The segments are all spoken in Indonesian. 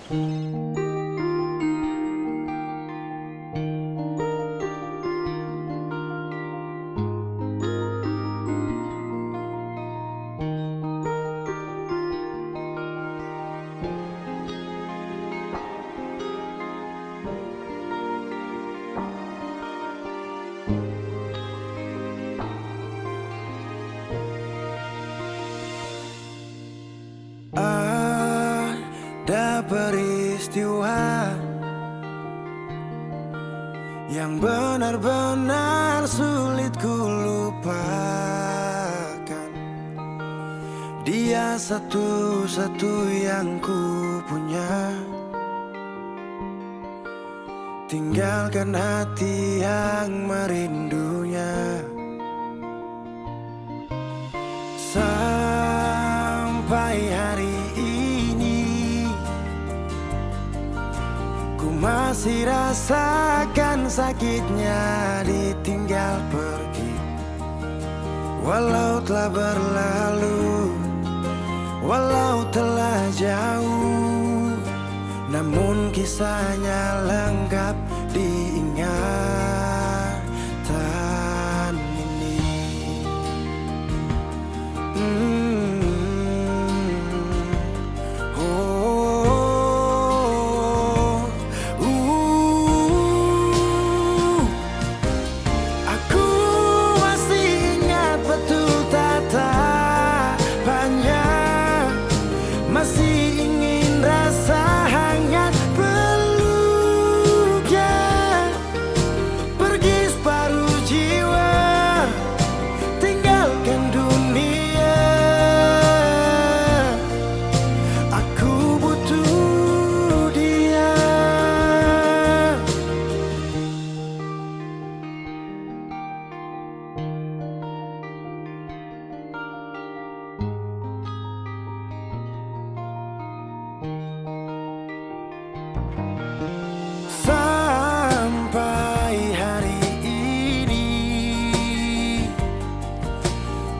Ada peristiwa yang benar-benar sulit ku lupakan. Dia satu-satu yang ku punya. Tinggalkan hati yang merindunya. Sampai hari ini ku masih rasakan sakitnya ditinggal pergi. Walau telah berlalu, walau telah jauh, namun kisahnya lengkap diingatan ini. Aku masih ingat betul tatapannya, masih ingin rasa hangat peluknya. Pergi separuh jiwa, tinggalkan dunia. Aku butuh dia. Sampai hari ini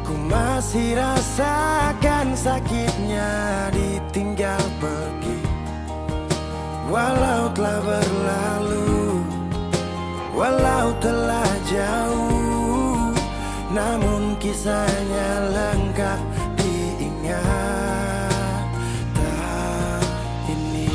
ku masih rasakan sakitnya ditinggal pergi. Walau telah berlalu, walau telah jauh, namun kisahnya lengkap diingatan ini.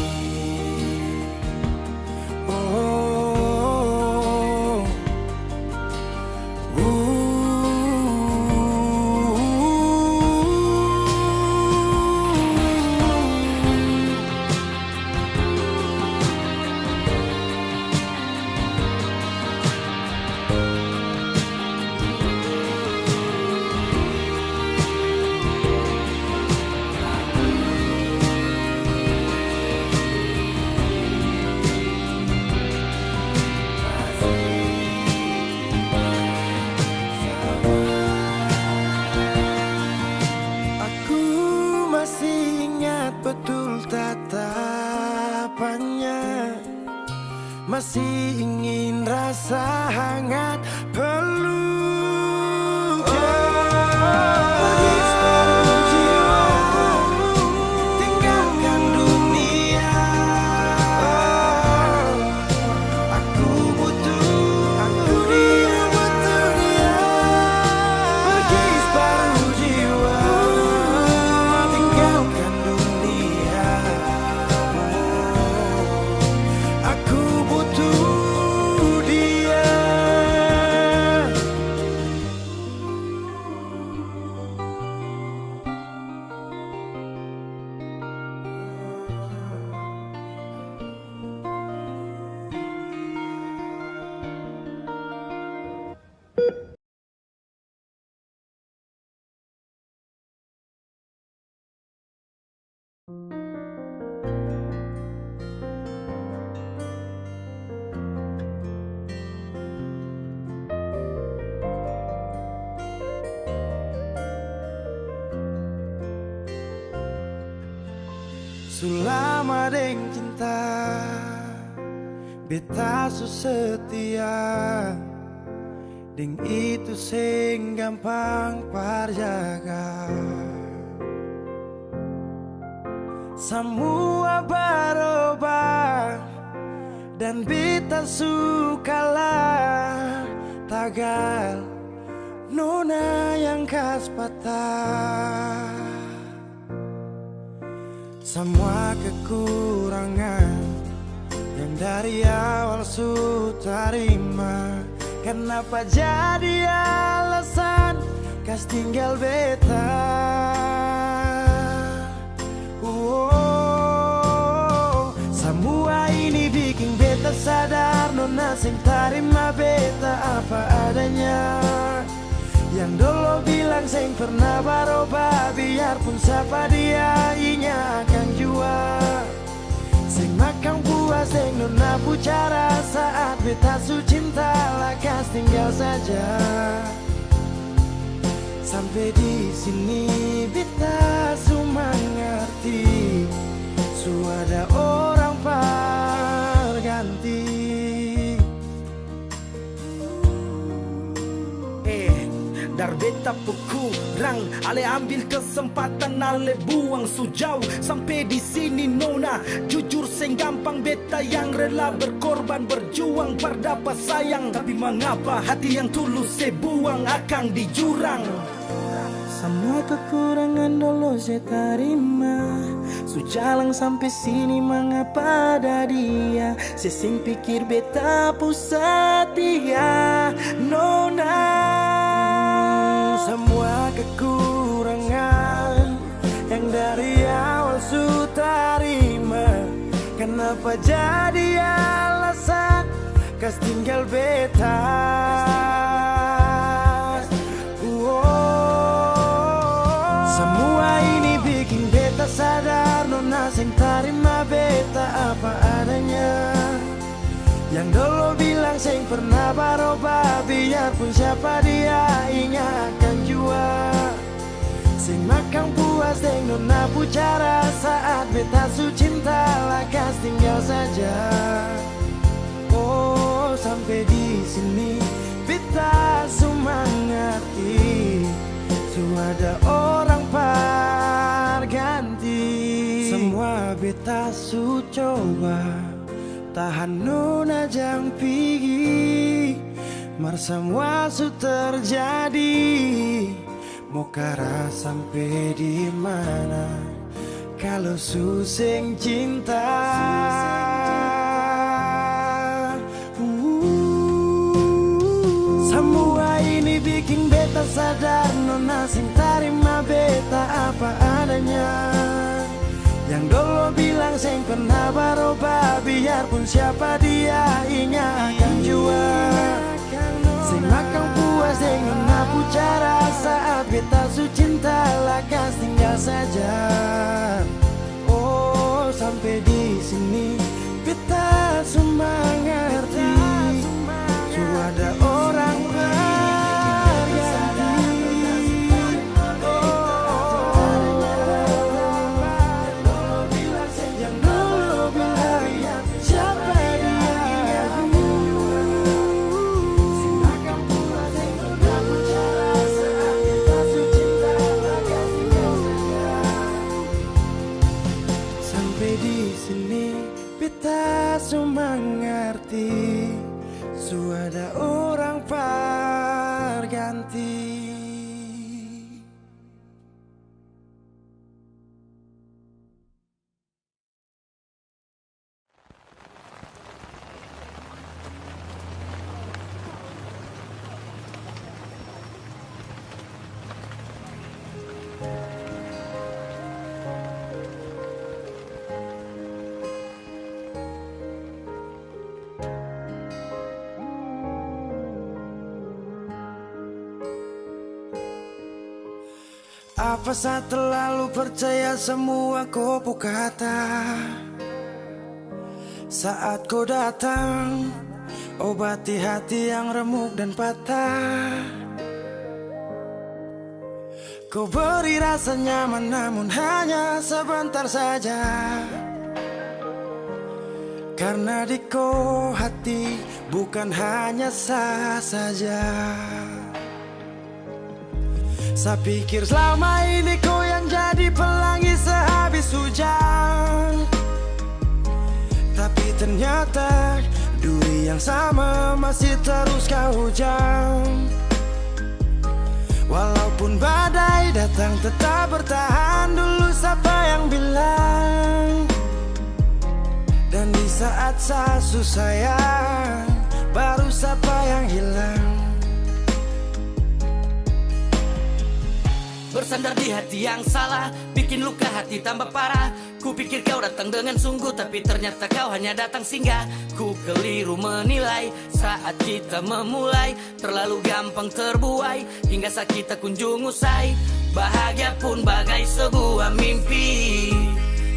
Aku masih ingat betul tatapannya, masih ingin rasa hangat peluknya. Pergi separuh jiwa, tinggalkan dunia. Aku butuh dia. Pergi separuh jiwa, tinggalkan dunia. Aku butuh dia. Selama deng cinta beta su setia, deng itu sing gampang parjaga. Semua baru roba dan beta sukalah tagal nona yang khas patah. Semua kekurangan yang dari awal su terima, kenapa jadi alasan kas tinggal beta? Semua ini bikin beta sadar nona sing tarima beta apa adanya. Yang dulu bilang sing pernah berubah, biarpun siapa dia inya akan jua. Sing makan puas sing nona pucara saat beta su cinta lakas tinggal saja. Sampai di sini beta su mengerti, su ada orang berganti. Dar beta kurang, ale ambil kesempatan, ale buang sujau. Sampai di sini nona, jujur seng gampang beta yang rela berkorban berjuang berdapat sayang. Tapi mengapa hati yang tulus saya buang akan di jurang? Semua kekurangan dulu saya terima, sujalang sampai sini mengapa ada dia. Saya sing pikir beta pusat dia nona. Semua kekurangan yang dari awal su terima, kenapa jadi alasan kas tinggal beta? Semua ini bikin beta sadar nona sing terima beta apa adanya. Yang dulu bilang sing pernah berubah, biarpun siapa dia inya akan jua. Sing makan puas sing nona pucara saat beta su cinta lakas tinggal saja. Oh sampai di sini beta su mengerti, su ada orang berganti. Semua beta su coba tahan nona jang pigi, mar semua su terjadi. Mau kara sampai di mana kalau su sing cinta? Semua ini bikin beta sadar nona sing terima beta apa adanya. Yang dulu bilang sing pernah berubah, biarpun siapa dia inya akan jua. Sing makan puas sing nona pucara saat beta su cinta lakas tinggal saja. Oh sampai di sini beta su mengerti, su ada orang mengerti, su ada orang berganti. Apa saya terlalu percaya semua kau kata? Saat kau datang, obati hati yang remuk dan patah. Kau beri rasa nyaman namun hanya sebentar saja. Karena di kau hati bukan hanya sah saja. Saya pikir selama ini kau yang jadi pelangi sehabis hujan. yang sama masih terus kau hujam. Walaupun badai datang tetap bertahan. Dulu siapa yang bilang? Dan di saat saya susah baru siapa yang hilang? Bersandar di hati yang salah, bikin luka hati tambah parah. Ku pikir kau datang dengan sungguh, tapi ternyata kau hanya datang singgah. Ku keliru menilai saat kita memulai, terlalu gampang terbuai hingga sakit tak kunjung usai. Bahagia pun bagai sebuah mimpi,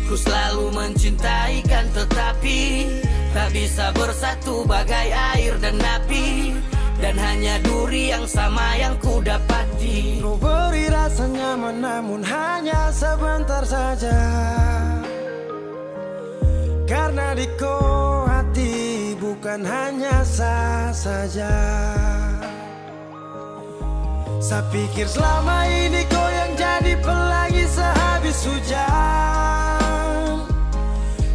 ku selalu mencintai kan, tetapi tak bisa bersatu bagai air dan api. Dan hanya duri yang sama yang ku dapati. Kau beri rasa nyaman namun hanya sebentar saja. Karena di kau hati bukan hanya sah saja. Saya pikir selama ini kau yang jadi pelangi sehabis hujan,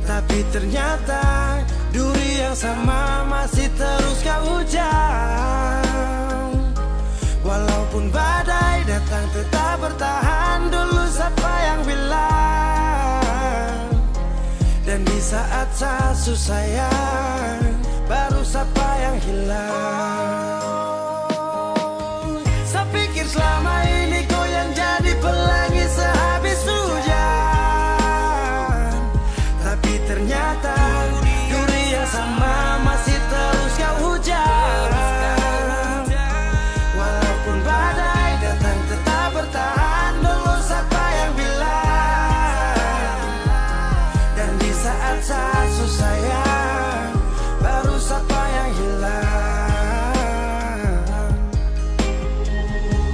tapi ternyata duri yang sama masih terus kau hujam. Walaupun badai datang tetap bertahan. Dulu siapa yang bilang? Dan di saat saya susah baru siapa yang hilang? Saya pikir selama ini kau yang jadi pelangi sehabis hujan, tapi ternyata sama masih terus kau hujam. Walaupun badai datang tetap bertahan. Dulu siapa yang bilang? Dan di saat saya susah baru siapa yang hilang?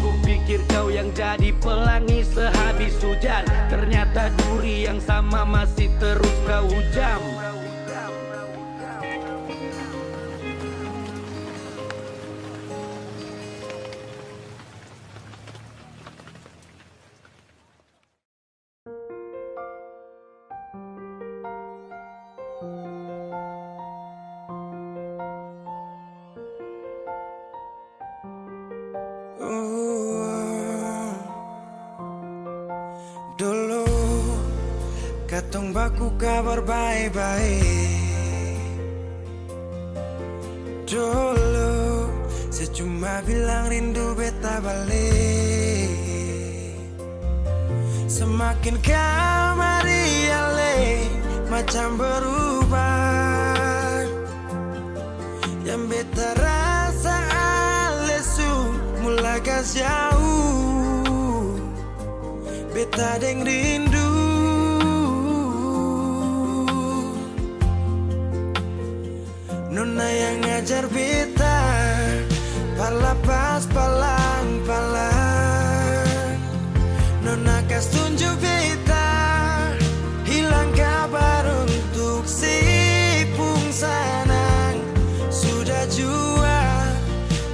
Ku pikir kau yang jadi pelangi sehabis hujan, ternyata duri yang sama masih terus kau hujam. Dulu katong baku kabar baik-baik. Dulu saya cuma bilang rindu beta balik. Semakin kamari ale macam berubah. Yang beta rasa ale su mulai gas jauh. Beta deng rindu. Nona yang ngajar beta palapas palang-palang. Nona kas tunjuk beta hilang kabar untuk si Pungsanang. Sudah jua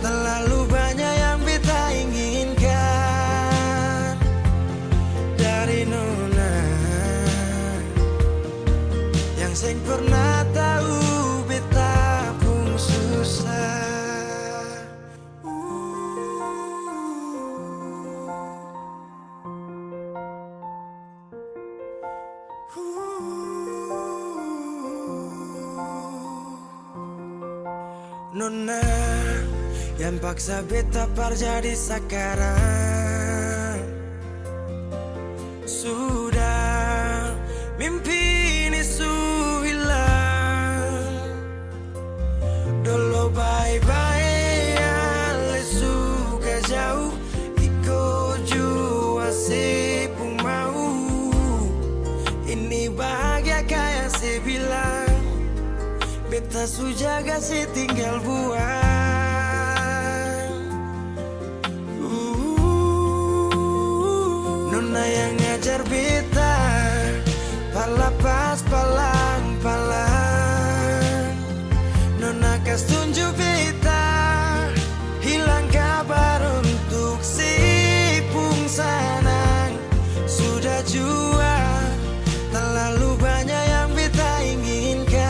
terlalu banyak yang beta inginkan dari Nona, yang seng pernah tahu beta pun susah. Nona yang paksa beta par jadi sekarang. Sudah mimpi ini su hilang. Dulu bye-bye ale suka jauh. Iko jua si pun mau. Ini bahagia kayak si bilang. Beta su jaga si tinggal buang. Nona yang ngajar beta palapas palang-palang. Nona kas tunjuk beta hilang kabar untuk si Pungsanang. Sudah jua terlalu banyak yang beta inginkan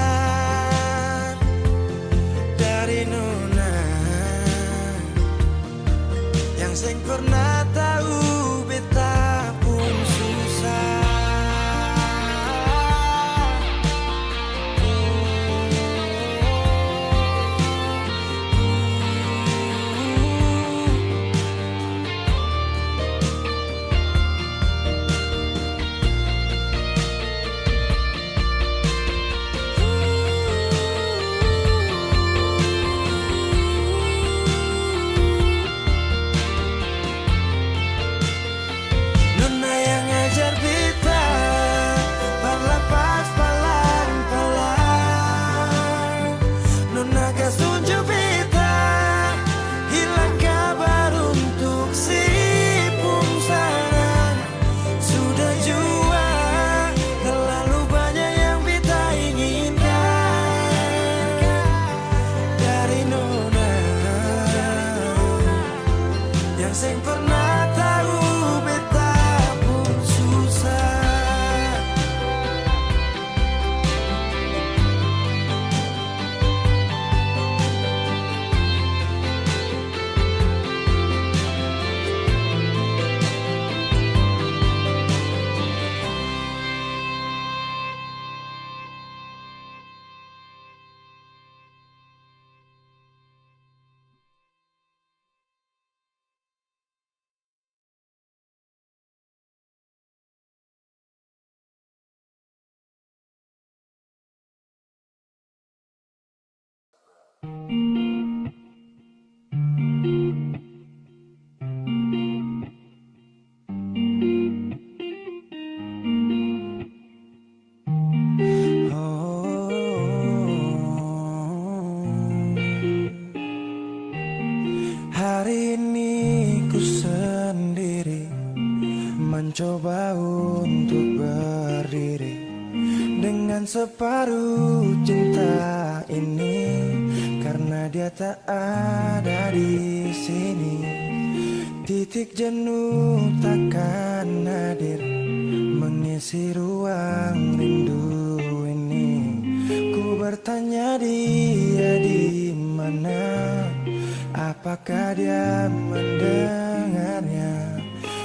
Hari ini ku sendiri mencoba untuk berdiri dengan separuh cinta ini, karena dia tak ada di sini. Titik jenuh takkan hadir mengisi ruang rindu ini. Ku bertanya dia di mana, apakah dia mendengarnya?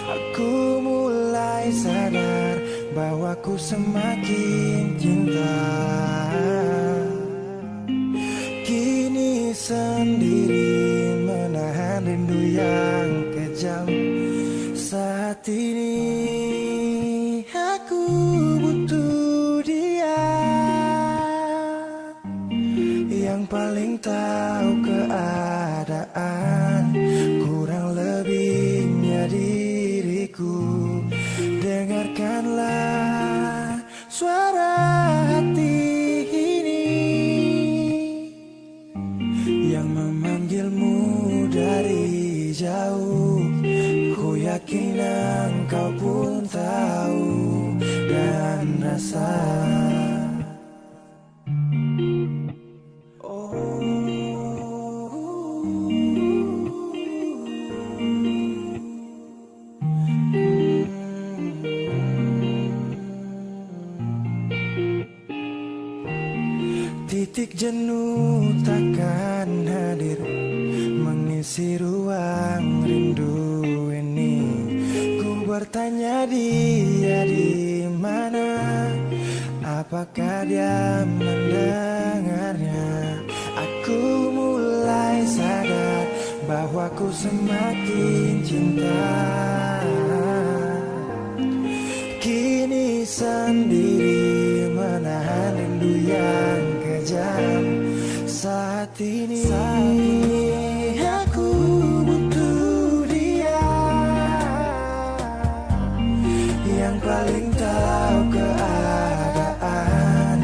Aku mulai sadar bahwa ku semakin cinta. Kini sendiri menahan rindu yang kejam. Saat ini aku butuh dia yang paling tahu keadaan, kurang lebihnya diriku. Dengarkanlah suara hati ini yang memanggilmu dari jauh. Ku yakin engkau pun tahu dan rasa. Titik jenuh takkan hadir mengisi ruang rindu ini. Ku bertanya dia di mana, apakah dia mendengarnya? Aku mulai sadar bahwa ku semakin cinta. Kini sendiri menahan rindu yang kejam. Saat ini aku butuh dia yang paling tahu keadaan,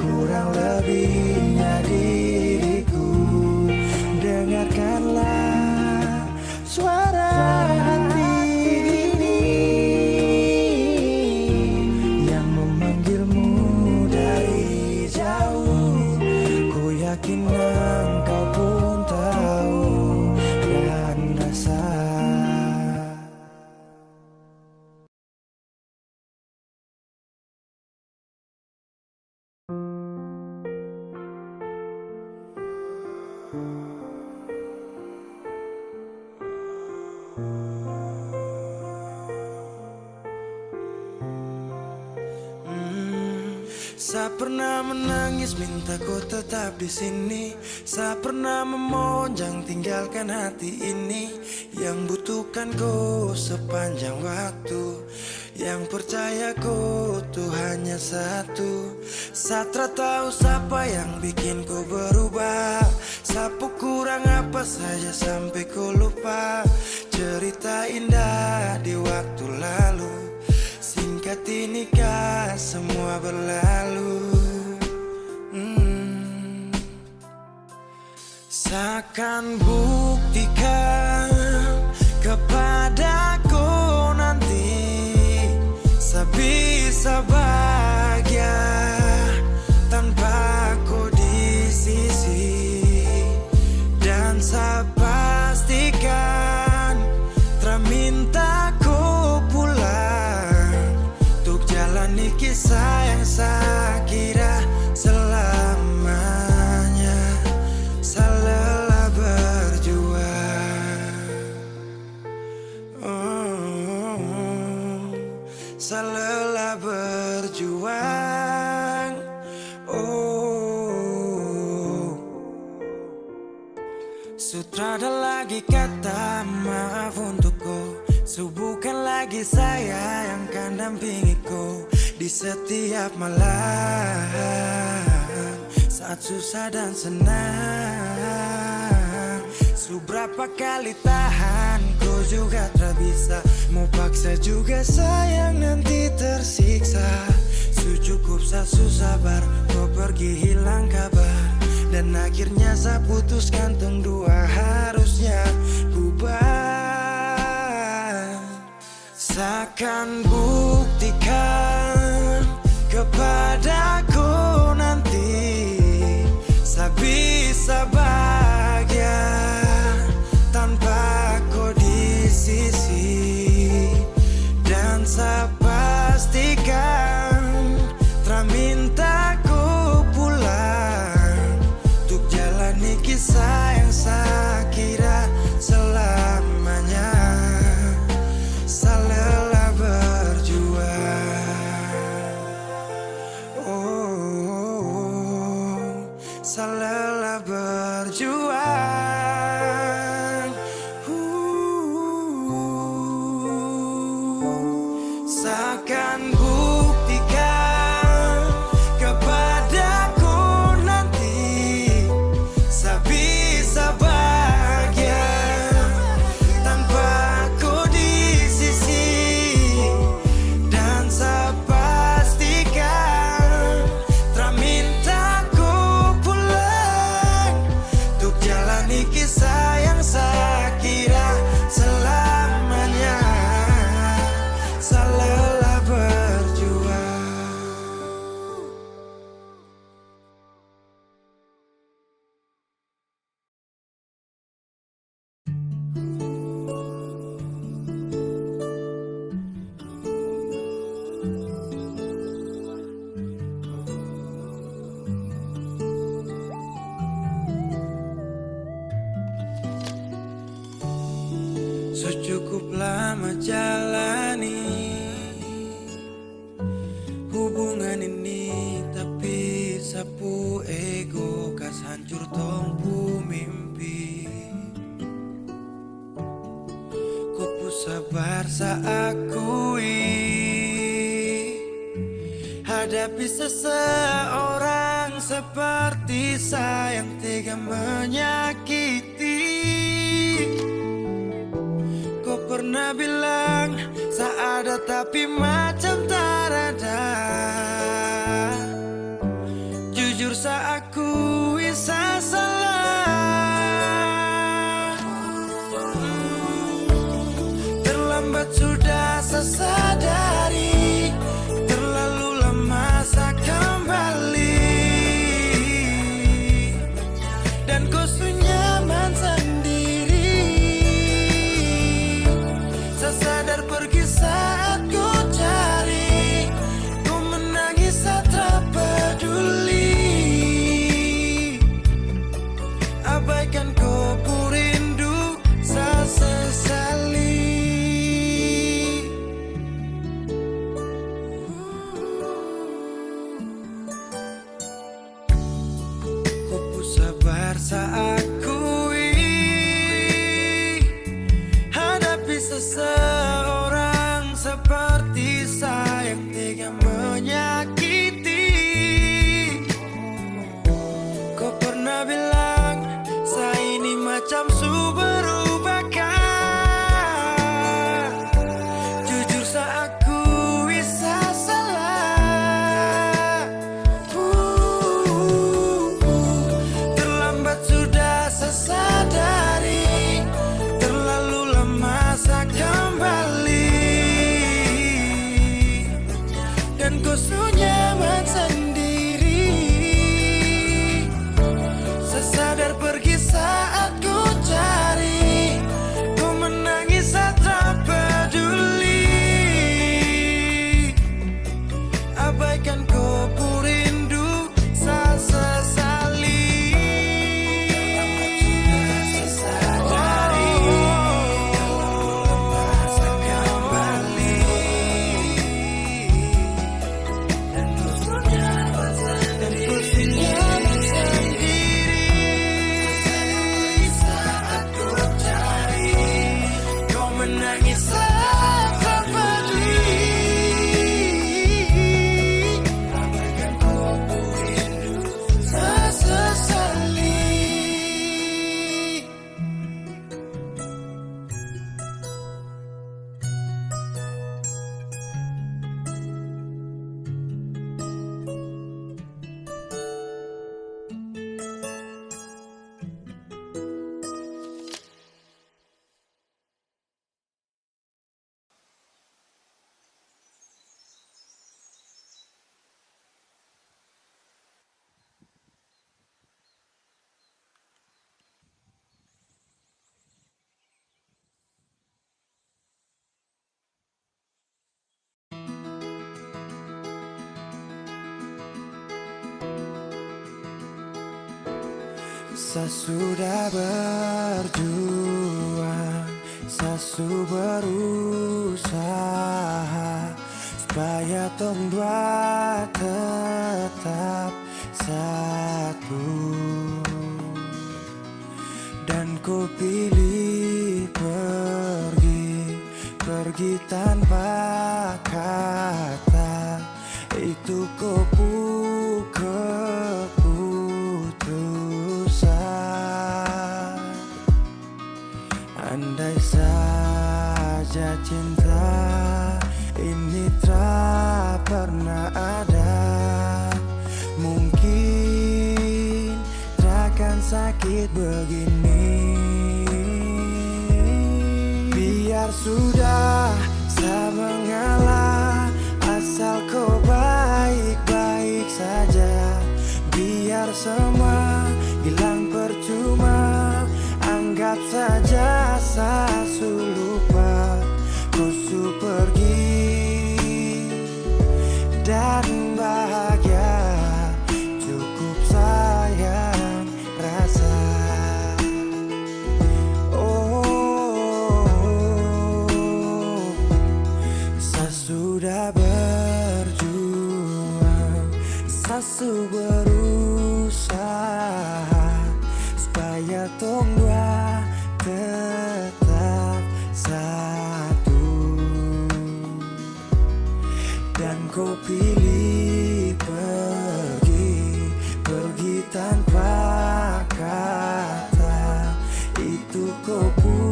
kurang lebihnya diriku. Dengarkanlah suara hati ini yang memanggilmu dari jauh. Ku yakin engkau pun tahu dan rasa. Saya pernah menangis minta kau tetap di sini. Saya pernah memonjang tinggalkan hati ini yang butuhkan kau sepanjang waktu, yang percaya kau tuh hanya satu. Saya tak tahu siapa yang bikin kau berubah, sapu kurang apa saja sampai kau lupa cerita indah di waktu lalu. Singkat ini kah semua berlalu. Seakan buktikan kepadaku nanti sebisa bahagia tanpa kau di sisi. Dan saya pastikan terminta kau pulang untuk jalani kisah yang saya kira selamanya. Saya lelah berjuang, saya lelah berjuang. Sutrada lagi kata maaf untukku, bukan lagi saya yang akan dampingi kau di setiap malam. saat susah dan senang. Seberapa kali tahan, kau juga tak bisa. Mau paksa juga sayang, nanti tersiksa. Cukup sasu sabar, kau pergi hilang kabar. Dan akhirnya saya putuskan tong dua harusnya bubar. Seakan buktikan kepadaku nanti saya bisa bahagia tanpa kau di sisi. Dan saya pastikan minta ku pulang untuk jalani kisah yang saya kira selamanya. Saya lelah berjuang, oh, saya lelah berjuang. Seakan buktikan kepadaku nanti saya bisa bahagia tanpa kau di sisi. Dan saya pastikan tak minta ku pulang untuk jalani kisah yang saya kira selamanya. Saya lelah berjuang. Cukup lama jalani hubungan ini, tapi sapu ego kas hancur tongpu mimpi. Kupu sabar saakui hadapi seseorang seperti saya yang tega menyakiti. Kau pernah bilang saya ada tapi macam tak ada. Jujur saya akui saya salah. Terlambat sudah saya sadari, terlalu lama saya kembali. Dan kau nyaman sendiri. Saya sadar pergi saat ku cari, ku menangis saat tak peduli. Abaikan kau ku rindu, saya sesali. Ku sabar saat seseorang seperti saya yang tega menyakiti. Kau pernah bilang saya ini macam su berubahkan. Jujur saya akui saya salah. Terlambat sudah saya sadari, terlalu lama saya kembali. Dan kau nyaman sendiri. Saya sadar pergi saat ku cari, ku menangis saat tak peduli. Abaikan kau ku rindu, saya sesali. Sesudah berjuang, sesu berusaha supaya tong dua tetap satu. Dan ku pilih pergi tanpa kata. Itu keputusan. Andai saja cinta ini tak pernah ada, mungkin takkan sakit begini. Biar sudah saya mengalah, asal kau baik-baik saja. Biar semua hilang percuma, anggap saja saya lupa. Kau su pergi dan bahagia, cukup sayang rasa. Sesudah berjuang, sesu berusaha supaya tong dua tetap satu. Dan kau pilih pergi tanpa kata. Itu keputusan.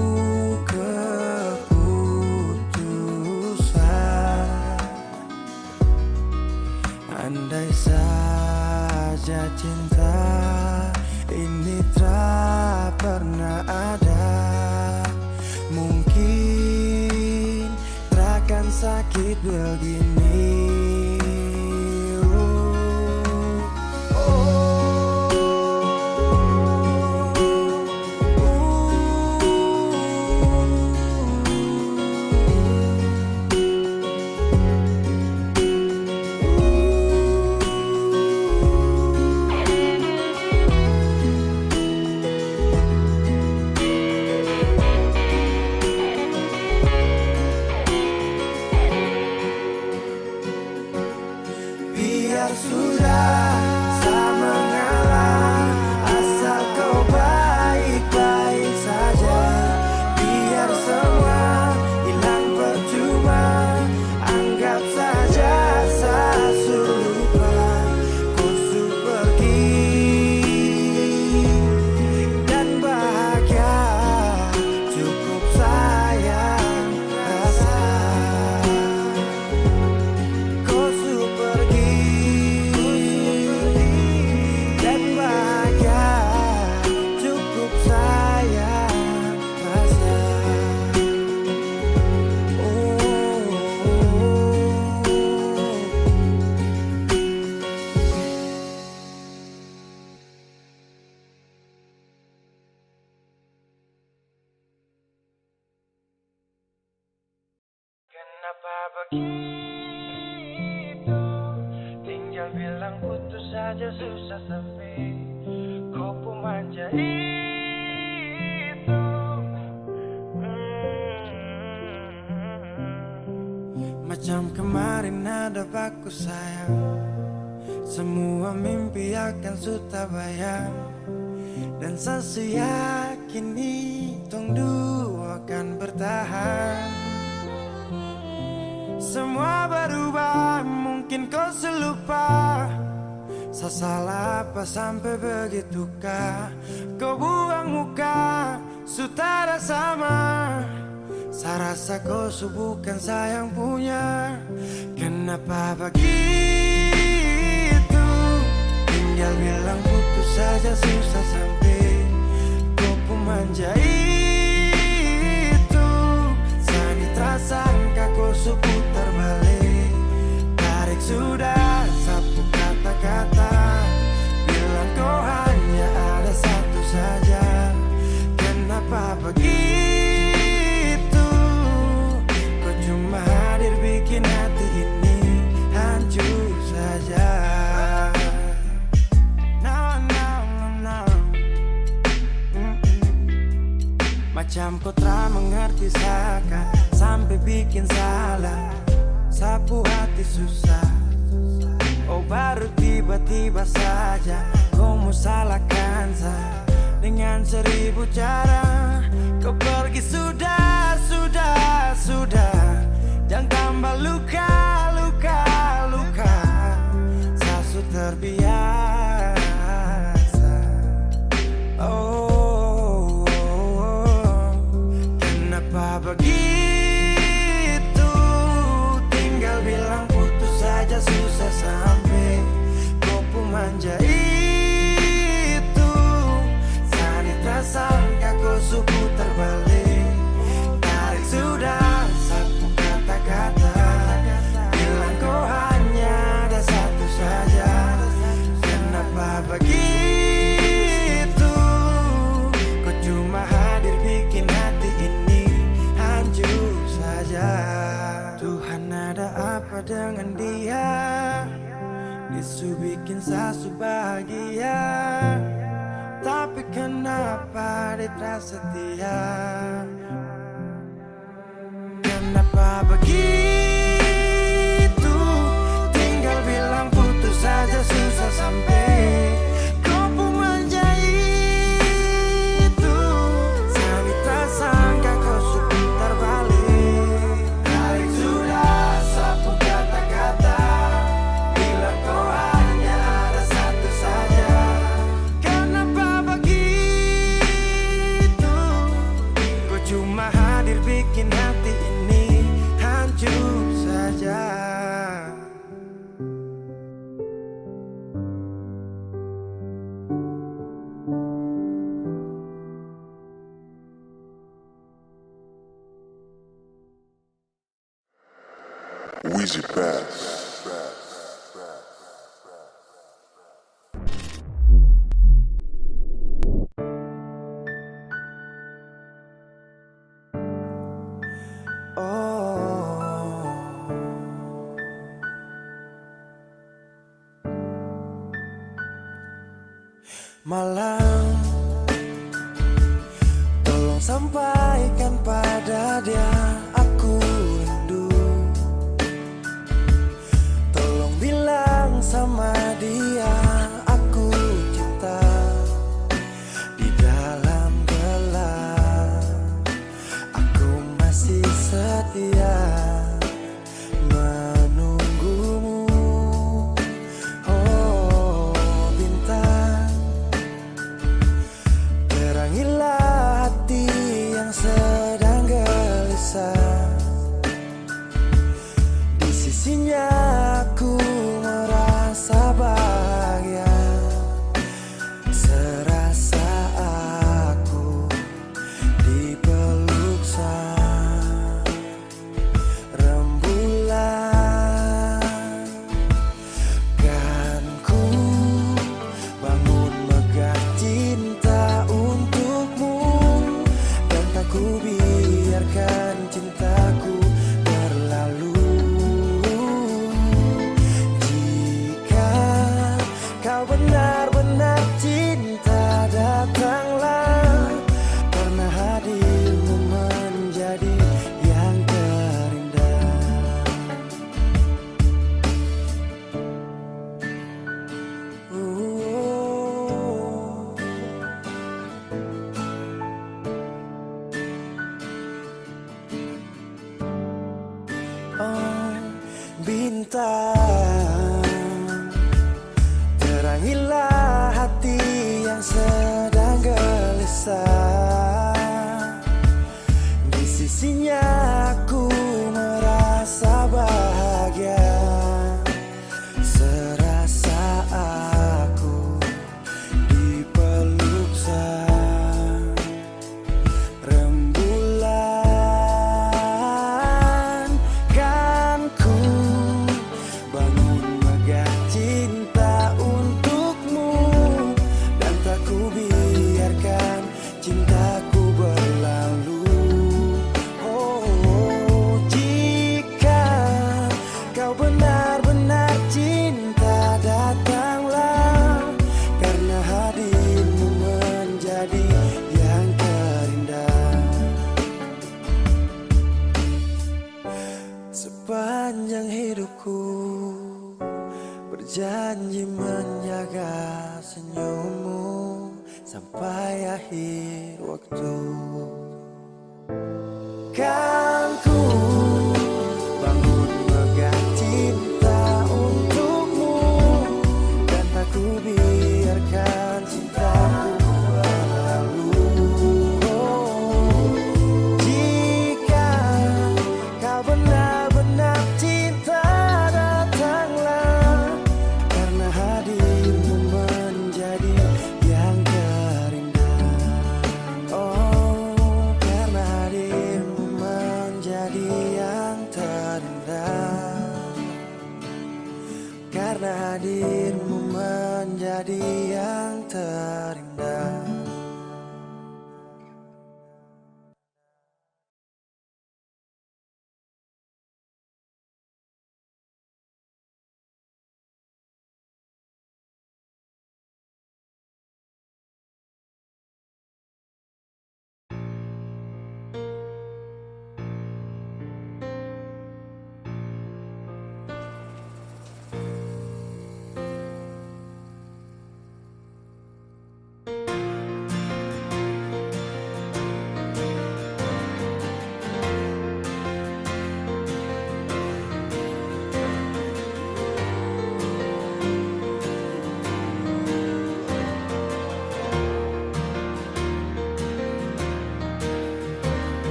Andai saja cinta ini tak pernah ada, mungkin takkan sakit begini. Biar sudah saya mengalah, asal kau baik-baik saja. Biar semua hilang percuma, anggap saja saya lupa. Kau su pergi dan bahagia, cukup sayang rasa. Kau su pergi dan bahagia, cukup sayang rasa. Kenapa begitu? Tinggal bilang putus saja susah sampai kau pun manja itu. Macam kemarin ada baku sayang, semua mimpi akan sudah bayang. Dan saya yakin tong dua akan bertahan. Semua berubah, mungkin kau selupa. Saya salah apa sampai begitukah? Kau buang muka, sutara sama. Saya rasa kau bukan sayang punya. Kenapa begitu? Tinggal bilang putus saja susah sampai kau pun manja itu. Saya tak sangka kau putar balik, tarik sudah sapu kata-kata. Bilang kau hanya ada satu saja. Kenapa begitu? Kau cuma hadir bikin hati ini hancur saja. No, no, no, no. Macam kau tak mengerti saka, sampai bikin salah, sapu hati susah. Oh baru tiba-tiba saja kau mau salahkan saya dengan 1000 cara. Kau pergi sudah, jangan tambah luka. Saya sudah terbiasa. Oh, kenapa begitu? Tinggal bilang putus saja susah sampai kau pun manja itu. Saya tak sangka kau suku terbalik. Tarik sudah sapu kata-kata, bilang kau hanya ada satu saja. Kenapa begitu? Kau cuma hadir bikin hati ini hancur saja. Tuhan ada apa dengan dia? Disu bikin sasu bahagia, tapi kenapa dia tak setia? Kenapa begitu? Tinggal bilang putus saja susah sampai kau pun manja itu. Saya tak sangka kau seputar balik. Tarik sudah sapu kata-kata, bilang kau hanya ada satu saja. Kenapa begitu? Kau cuma hadir bikin hati ini hancur saja. Wheezy Bass. Malam, tolong sampaikan pada dia aku rindu. Tolong bilang sama dia aku cinta. Di dalam gelap aku masih setia menunggumu. Oh bintang, terangilah hati yang sedang gelisah. Berjanji menjaga senyummu sampai akhir waktu. Kan ku bangun megah cinta untukmu, dan tak ku biarkan cintaku berlalu. Jika kau benar-benar cinta, datanglah, karena hadirmu menjadi yang terindah. Oh, karena hadirmu menjadi yang terindah. Karena hadirmu menjadi yang terindah.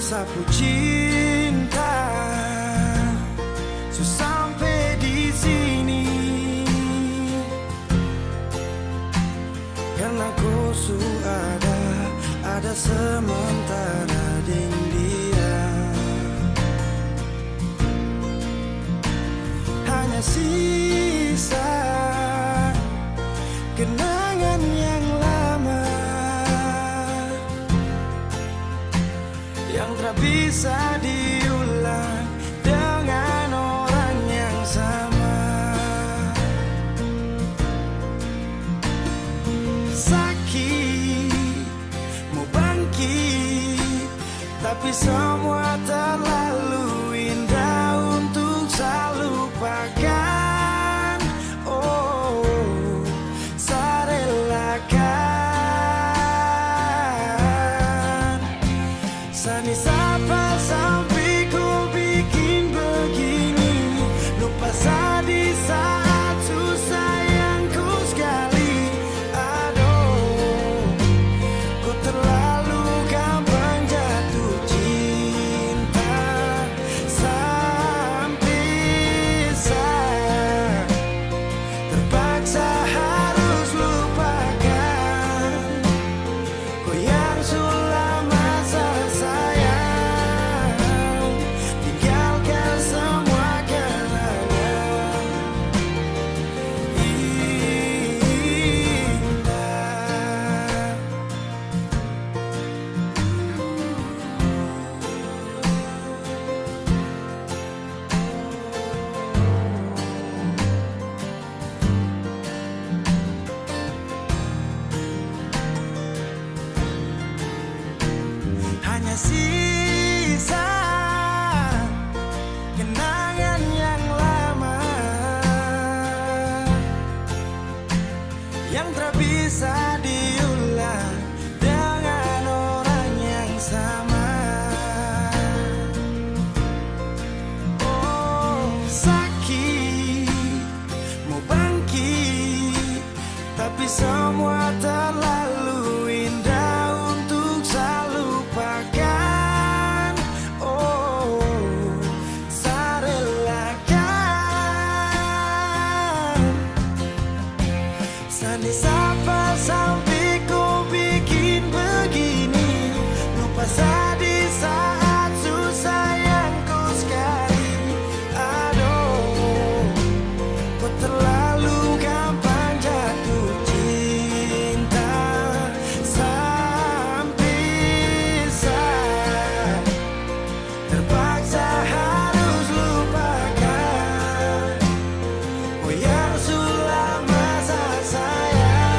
Sapu cinta sampai di sini, karena kau ada sementara di dia. Hanya sisa kenangan yang lama yang tak bisa diulang dengan orang yang sama. Sakit mau bangkit, tapi semua terlalu indah untuk saya lupakan. Oh, saya relakan. Sani sapa sampai ku bikin begini, lupa di saat susah yang ku sekali. Aduh, ku terlalu gampang jatuh cinta, sampai saya terpaksa harus lupakan kau yang sudah masa sayang, tinggalkan semua kenangan indah. Hanya sisa kenangan yang lama yang tak bisa diulang dengan orang yang sama. Oh, sakit mau bangkit, tapi semua terlalu indah untuk saya lupakan. Oh, saya relakan. Sani sapa sampai ku bikin begini, lupa di saat susah yang ku sekali. Aduh, kau terlalu gampang jatuh cinta, sampai saya terpaksa harus lupakan kau yang sudah masa sayang.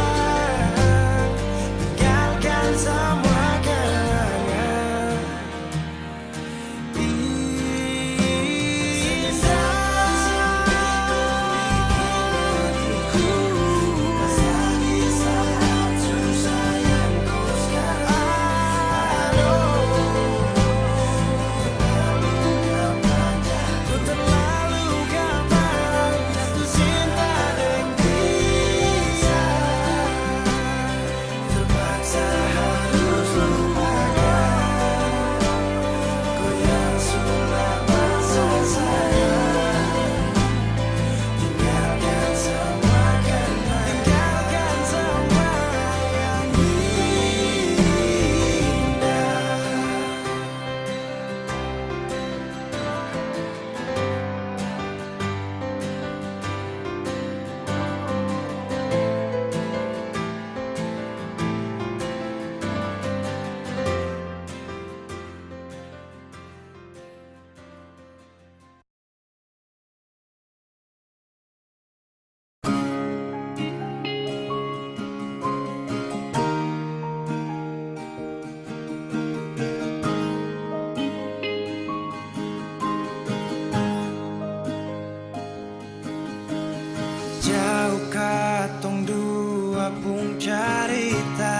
kampung cerita,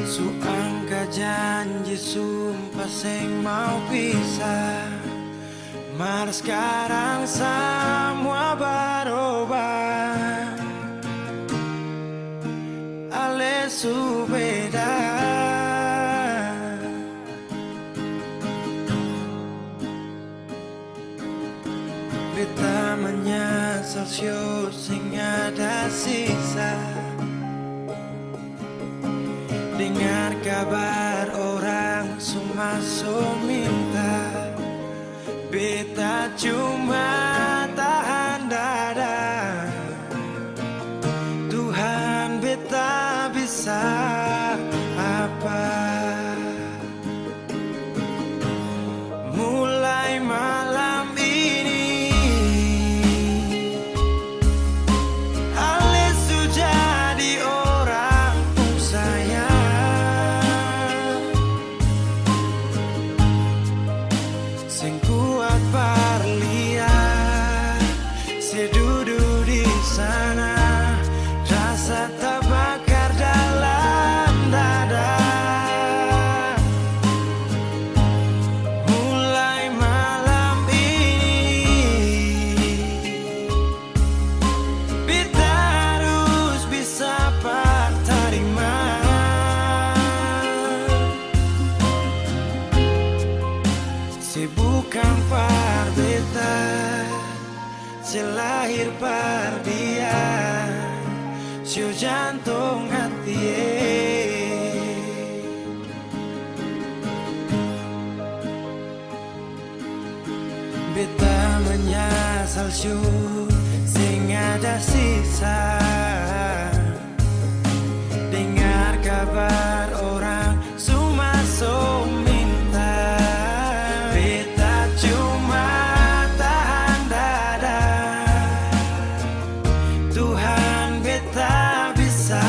suangka janji sumpah sing mau pisah. Mar sekarang semua berubah, ale beda. Beta menyesal sio sing ada sisa. Dengar kabar orang semua minta, beta cuma tahan dada. Tuhan beta bisa apa? Mulai malam ini ale sudah di orang pun sayang, sing kuat parlian sedudu di sana, rasa terbakar dalam dada. Mulai malam ini beta harus bisa terima. Bukan par beta, selahir par dia, sio jantung hati. Beta menyesal sio sing ada sisa. Dengar kabar orang semua minta, beta cuma tahan dada. Tuhan beta bisa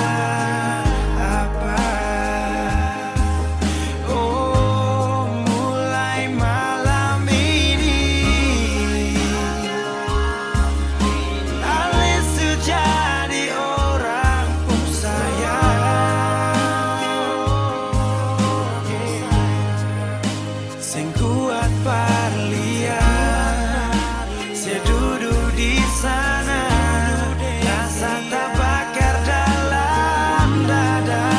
apa? Oh, mulai malam ini ale jadi orang pun sayang, sing kuat parlian sedudu di sana, rasa terbakar dalam dada.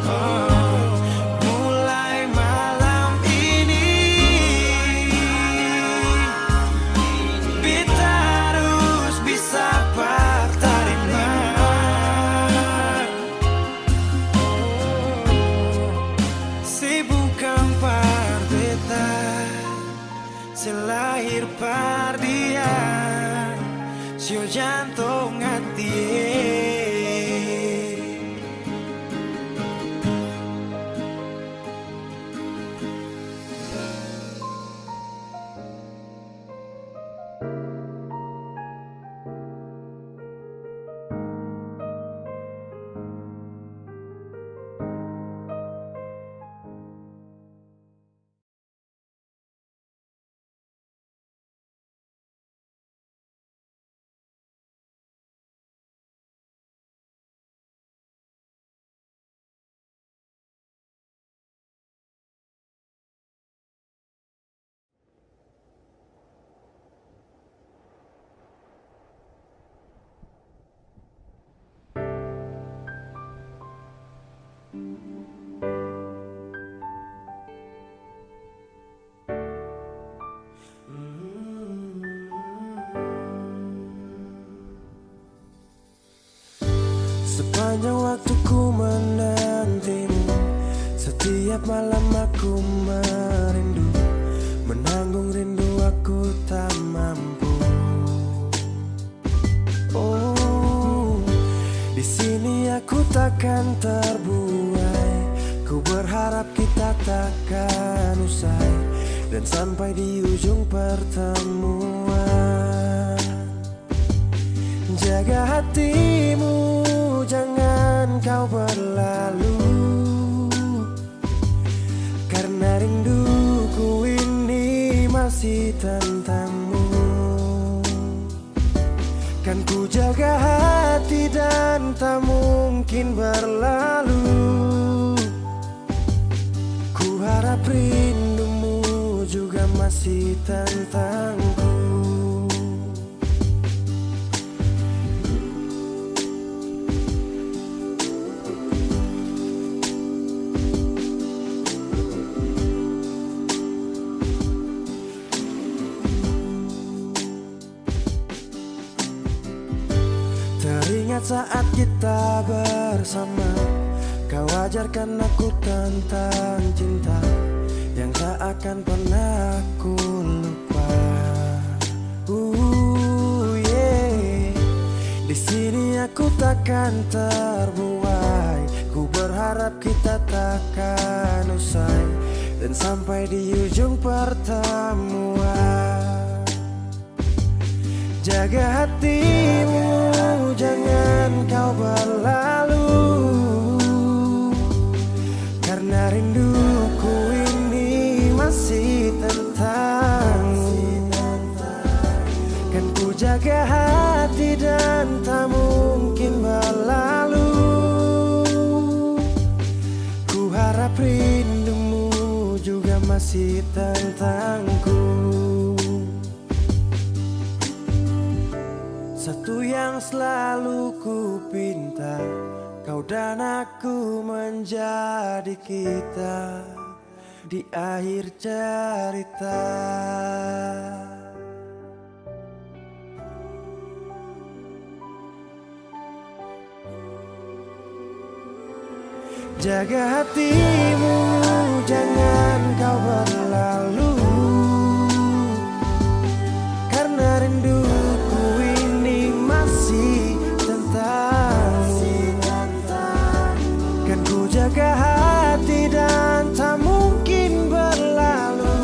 Oh, mulai malam ini beta harus bisa terima. Bukan par beta, selahir par dia, sio jantung hati. Sepanjang waktu ku menantimu, setiap malam aku merindu, menanggung rindu aku tak mampu. Oh, di sini aku takkan terbuai, ku berharap kita takkan usai, dan sampai di ujung pertemuan. Jaga hatimu, jangan kau berlalu, karena rinduku ini masih tentangmu. Kan ku jaga hati dan tak mungkin berlalu. Ku harap rindumu juga masih tentangku. Teringat saat kita bersama, kau ajarkan aku tentang cinta yang tak akan pernah aku lupa. Yeah. Di sini aku takkan terbuai. Ku berharap kita takkan usai dan sampai di ujung pertemuan. Jaga hatimu, jangan kau berlalu, karena rinduku ini masih tentangmu. Kan ku jaga hati dan tak mungkin berlalu. Ku harap rindumu juga masih tentangku. Satu yang selalu ku pinta, kau dan aku menjadi kita di akhir cerita. Jaga hatimu, jangan kau berlalu, karena rinduku ini masih tentangmu. Kan ku jaga hati dan tak mungkin berlalu.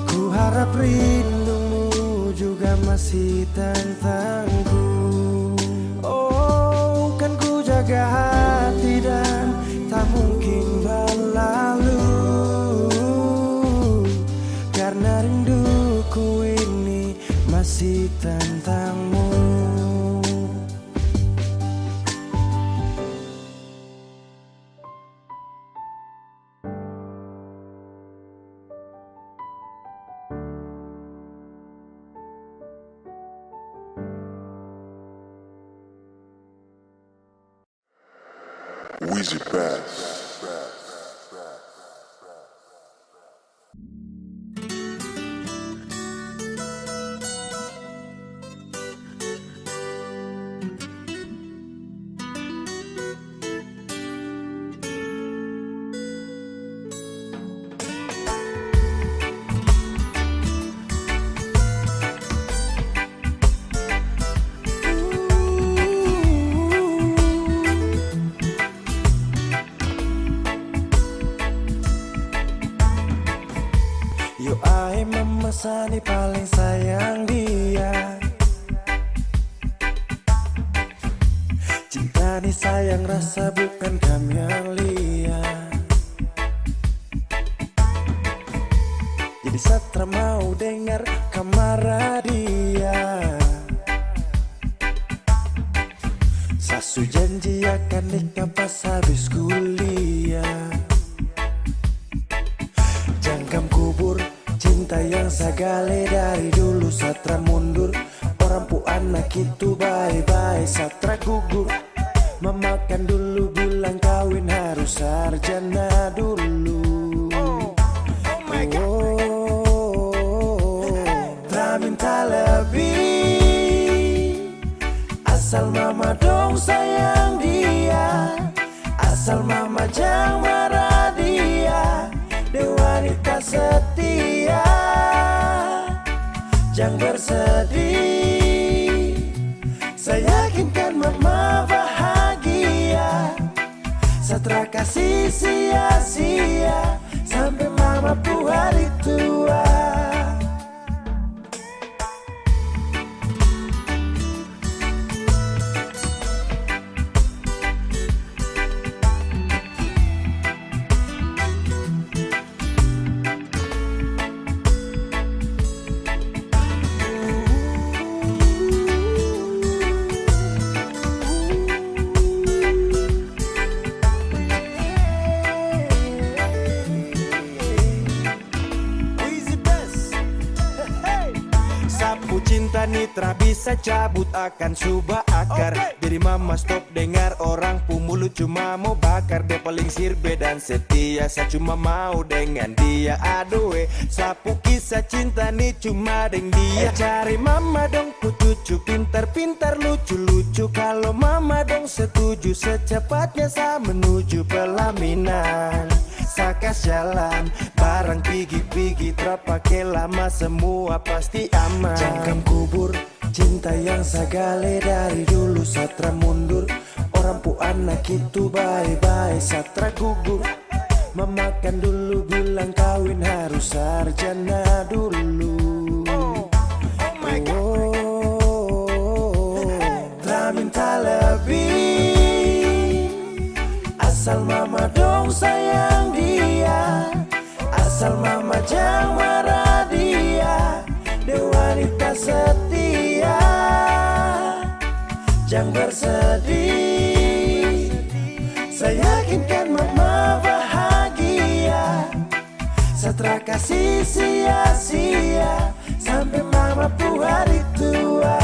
Ku harap rindumu juga masih tentangku. Oh, kan ku jaga hati dan tak mungkin berlalu, karena rinduku ini masih tentangmu. Weezy Bass. Yo ae memesani paling sayang dia. Cinta nih sayang rasa bukan kamelia. Jadi Satra mau dengar kamar dia. Sasu janji akan nikah pas habis kuliah. Jangkam kubur cinta yang sagale dari dulu. Satra mundur, orang pu anak itu bye-bye. Satra gugur, memakan dulu bilang kawin harus sarjana dulu. Tak minta lebih, asal mama dong sayang dia. Asal mama jangan marah dia. Dia wanita setia, jangan bersedih. Saya yakinkan mama bahagia. Satra kasih sia-sia sampai mama pu hari tua. sapu cinta nitra bisa cabut akan subah akar. Jadi mama stop dengar orang mulut cuma mau bakar. Dia paling sirbe dan setia, saya cuma mau dengan dia. Aduh sapu kisah cinta nih cuma dengan dia. Cari mama dong ku cucu, pintar-pintar lucu-lucu. Kalau mama dong setuju, secepatnya saya menuju pelaminan. Sakas jalan, barang pigi-pigi terpakai lama, semua pasti aman. Jangkam kubur, cinta yang sagale dari dulu satra mundur. Orang pu anak itu bye-bye satra gugur. Memakan dulu bilang kawin harus sarjana dulu. Tak minta lebih, asal mama dong sayang dia. Asal mama jangan marah dia. Dia wanita setia, jangan bersedih. Saya yakinkan mama bahagia. Satra kasih sia-sia sampai mama pu hari tua.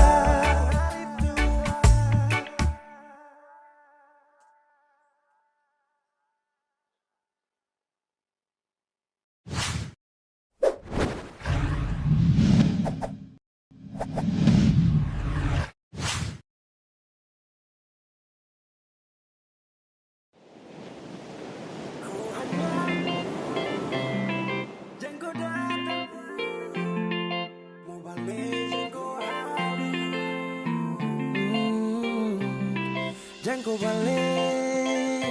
Jangan kau balik,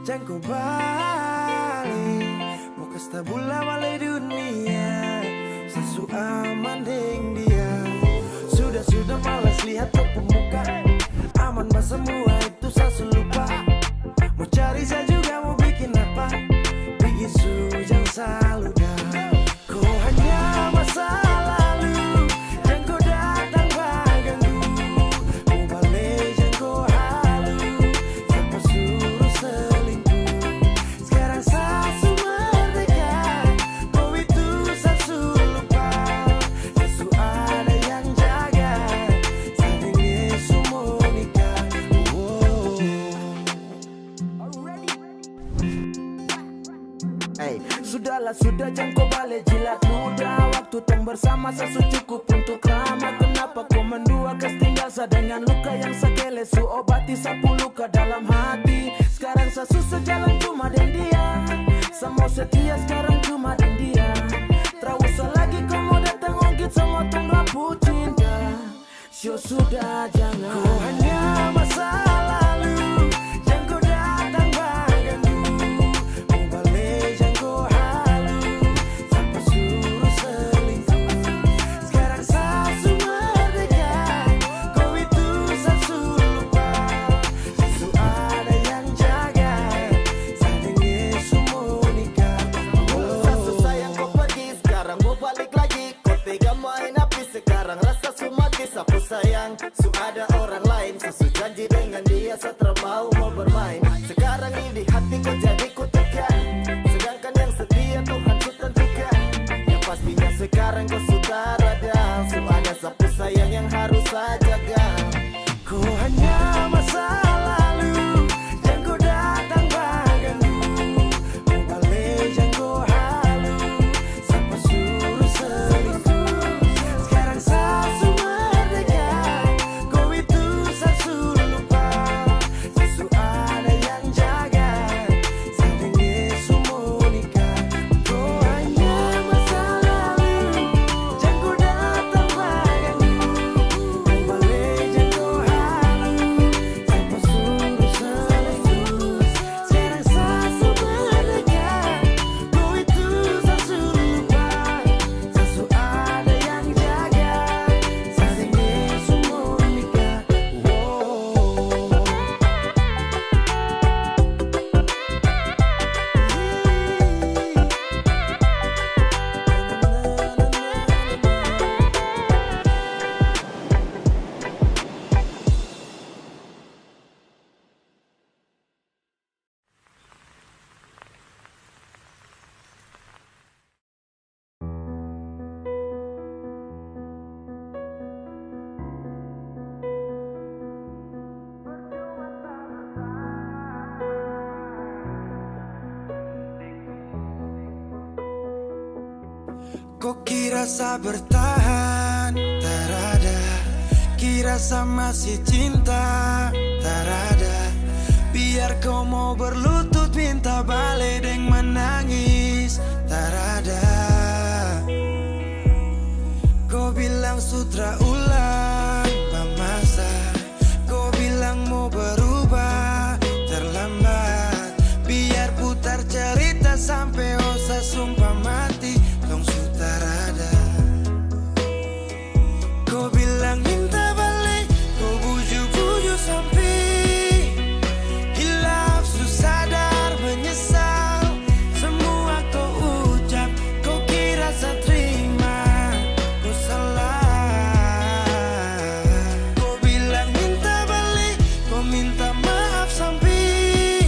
jangan kau balik. Mau kasta bula balai dunia, sasu aman deng dia. Sudah malas lihat kau pemuka, aman bah semua itu sasu lupa. Mau cari saya juga mau bikin apa, bikin sujang selalu dah. Kau hanya masa lalu, jangan kau datang baganggu. Mau balik jangan kau halu, siapa suruh selingkuh. Sekarang sasu merdeka, kau itu sasu lupa. Sasu ada yang jaga, saling Yesus mau nikah. Sudah jangan kau balik jilat muda. Waktu tong bersama sasu cukup untuk ramah. Kenapa kau mendua tinggal sa dengan luka yang sakele. Su obati sapu luka dalam hati. Sekarang sasu sejalan cuma dengan dia. Semua setia sekarang cuma dengan dia. Terusah lagi kau mau datang ongkit semua tong lampu cinta. Sudah jangan, kau hanya masa lalu. Jangan kau datang baganggu. Mau balik jangan kau halu, siapa suruh selingkuh. Sekarang sasu merdeka, kau itu sasu lupa. Sasu ada yang jaga, saling Yesus mau nikah. Sasu sayang kau pergi, sekarang mau balik lagi. Kau tega main api, sekarang rasa sumati. Sapu sayang, su ada orang lain. Sasu janji dengan dia, satra mau bermain. Sekarang ini hati kau jadi ku tekan, sedangkan yang setia Tuhan ku tentukan. Yang pastinya sekarang kau sudah rada. Su ada sapu sayang yang harus saya jaga. Kau hanya masa lalu, jangan kau datang baganggu. Mau balik jangan kau halu, siapa suruh selingkuh. Sekarang sasu merdeka, kau itu sasu lupa. Sasu ada yang jaga, saling Yesus mau nikah. Kau hanya masa lalu, jangan kau datang baganggu. Mau balik Kirasa bertahan, tarada. Kirasa masih cinta, tarada. Biar kau mau berlutut minta balik deng menangis, tarada. Kau bilang sutra ulang masa, kau bilang mau berubah terlambat. Biar putar cerita sampai osa sumpah mati, tong sutarada. Kau bilang minta balik, kau bujuk-bujuk sampai hilaf, sadar menyesal. Semua kau ucap, kau kira saya terima, kau salah. Kau bilang minta balik, kau minta maaf sampai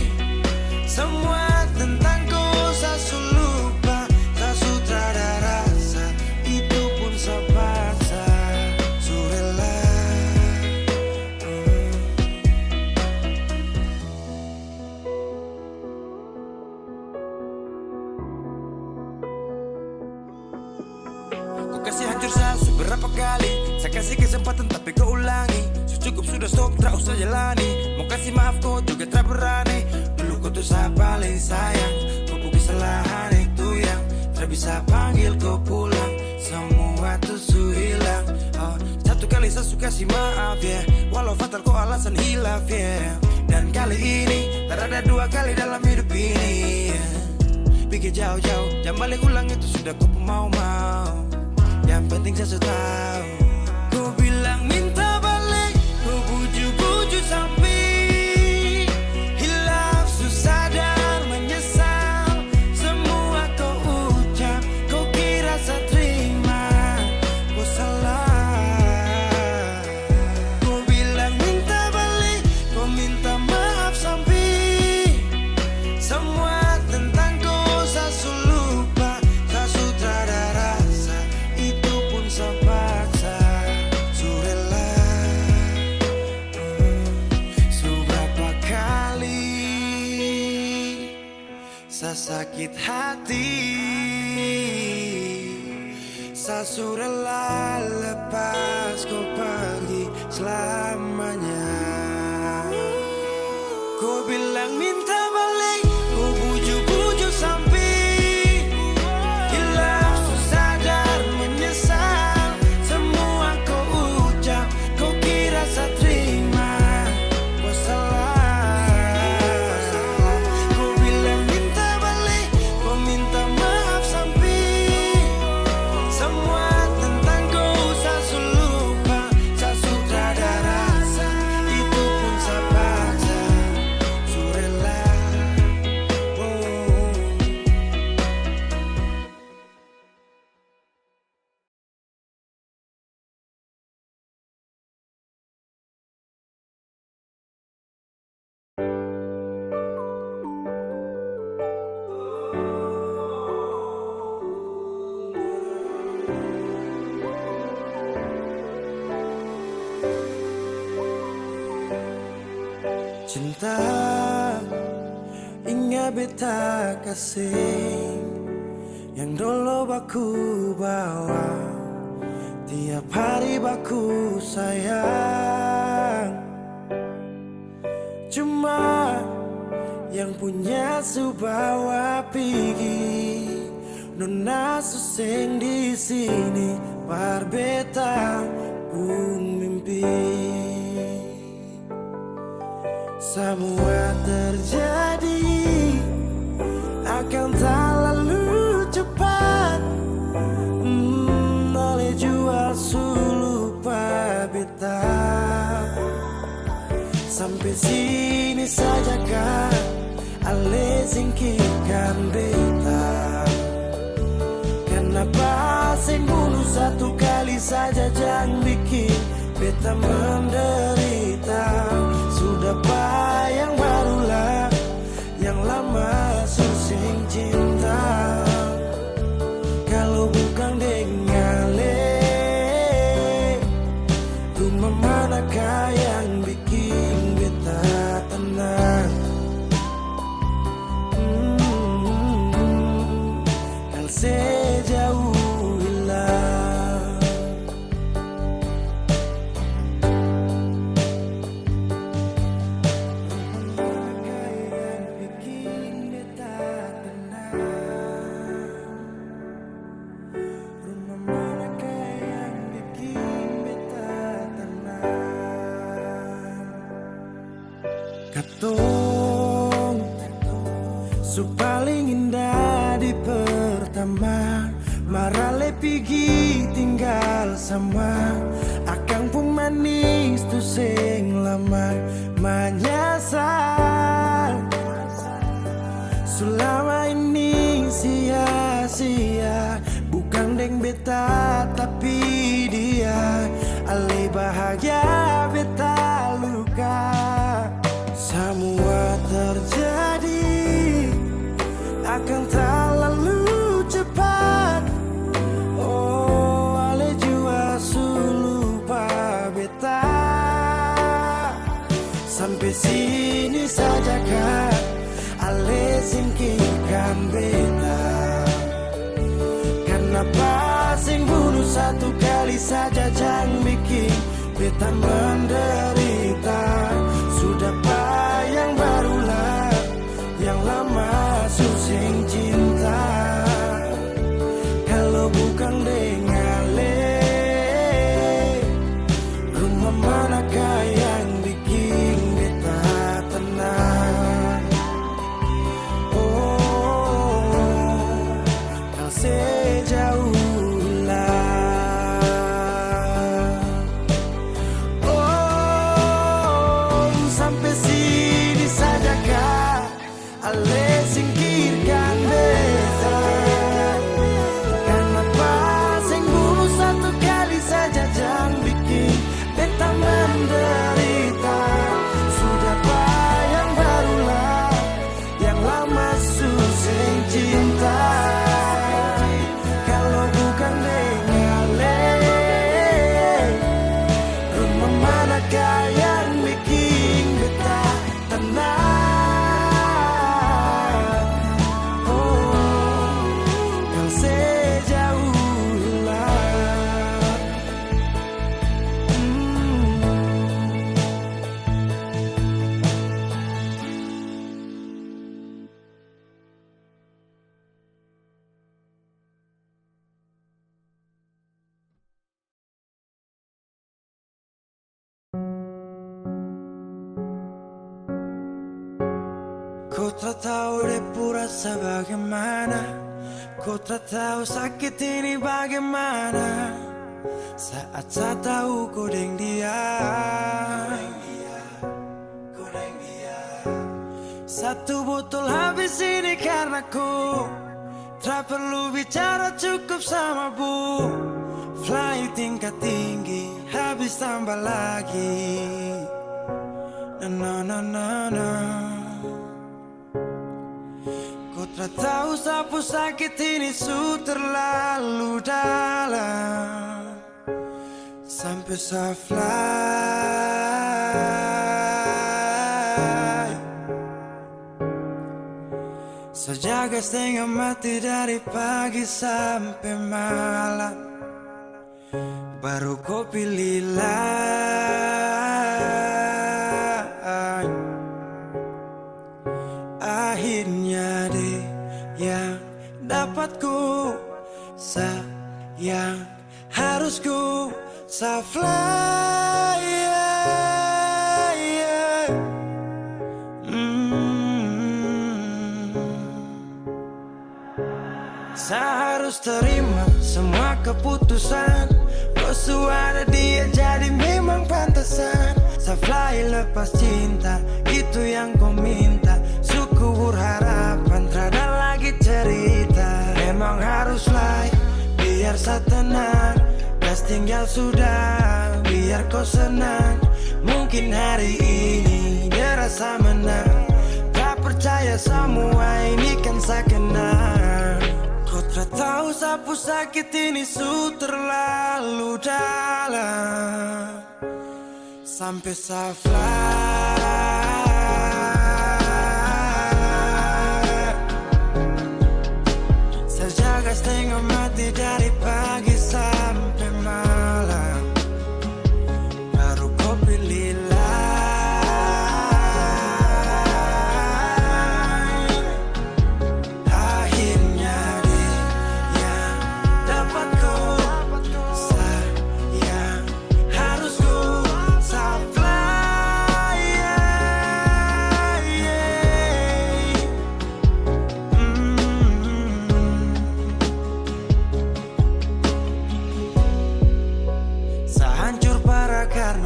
semua tentang kau saya lupa. Tak sutradara rasa, itu pun saya paksa. Surela Kau kasih hancur saya seberapa kali. Saya kasih kesempatan tapi kau ulangi. Cukup sudah stop, tak usah jalani. Mau kasih maaf kau juga tak berani. Dulu kau tuh saya paling sayang. Kau bukan kesalahan itu yang tak bisa panggil kau pulang. Semua tuh su hilang. Satu kali saya suka kasih maaf ya, walau fatal kau alasan hilaf ya. Dan kali ini tak ada dua kali dalam hidup ini ya. Pikir jauh-jauh, jangan balik ulang itu sudah kau mau-mau. Yang penting saya sudah tahu. Kau bilang minta balik, kau bujuk-bujuk sampai hilaf, sadar menyesal. Semua kau ucap, kau kira saya terima, kau salah. Kau bilang minta balik, kau minta maaf sampai semua tentang kau saya lupa. Tak sutradara rasa, itu pun saya paksa. Surela seberapa kali saya sakit hati, saya surela lepas kau pergi selamanya. Kau bilang minta balik, kau bujuk-bujuk sampai hilaf, sadar menyesal. Semua kau ucap, kau kira saya terima, kau salah. Kau bilang minta balik, kau minta maaf sampai semua tentang kau saya lupa. Saya sutradara rasa, itu pun saya paksa. Surela cinta ingat beta kasih yang dulu baku bawa, tiap hari baku sayang. Cuma yang punya subawa pergi, nona suseng di sini, barbeta pun mimpi. Semua terjadi akan tak lalu cepat. Oleh jual lupa beta. Sampai sini saja kan ale singkirkan beta. Kenapa sing bunuh satu kali saja jangan bikin beta menderita. Sudah yang barulah yang lama susing cinta. Kalau bukan dengan cuma manakah yang bikin beta tenang. Kalau sejauh hilang Su paling indah di pertama, marale pigi tinggal sama. Akang pun manis tu sing lama menyasar. Selama ini sia-sia, bukan deng beta tapi dia. Ale bahagia beta luka. Semua terjadi akan terlalu cepat. Oh, ale jua lupa beta. Sampai sini saja kah ale singkirkan beta. Kenapa sing bunuh satu kali saja jangan bikin beta menderita. Sudah yang barulah yang lama susing cinta. Kalau bukan dengan rumah manakah yang bikin beta tenang? Oh, kau sejauh ale singkirkan beta. Kenapa sing bunuh satu kali saja jangan bikin beta menderita. Sudah yang barulah yang lama susing cinta. Kalau bukan dengan rumah manakah yang bikin beta tenang? Ku tak tahu depu rasa bagaimana. Ku tak tahu sakit ini bagaimana. Saat saya tahu ku deng dia. Satu botol habis ini karena ku tak perlu bicara cukup sama bu. Fly tingkat tinggi habis tambah lagi. Na na na na. Ku tak tahu sapu sakit ini su terlalu dalam. Sampai saya fly. Sejaga setengah mati dari pagi sampai malam. Baru kau pilih akhirnya deh yang dapat ku sayang harus ku fly. Saya harus terima semua keputusan. Kau ada dia jadi memang pantasan. Saya fly lepas cinta, itu yang kau minta. Suku berharapan, terada lagi cerita. Memang harus fly, biar saya tenang. Gas tinggal sudah, biar kau senang. Mungkin hari ini dia rasa menang. Tak percaya semua ini kan saya kenal. Kau tak tahu sapu sakit ini su terlalu dalam. Sampai saya fly. Saya jaga setengah mati dari pagi sampai malam. Baru kau pilih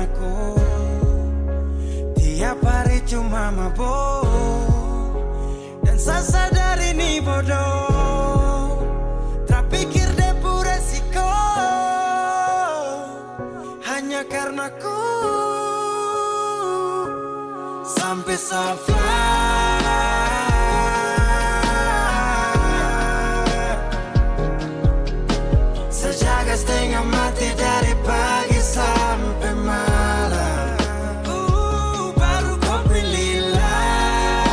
aku. Tiap hari cuma mabuk dan saya sadar ini bodoh. Tak pikir depu resiko hanya karena ku sampai saflah. Sejaga setengah mati dari pagi sampai malam. Baru kau pilih lain.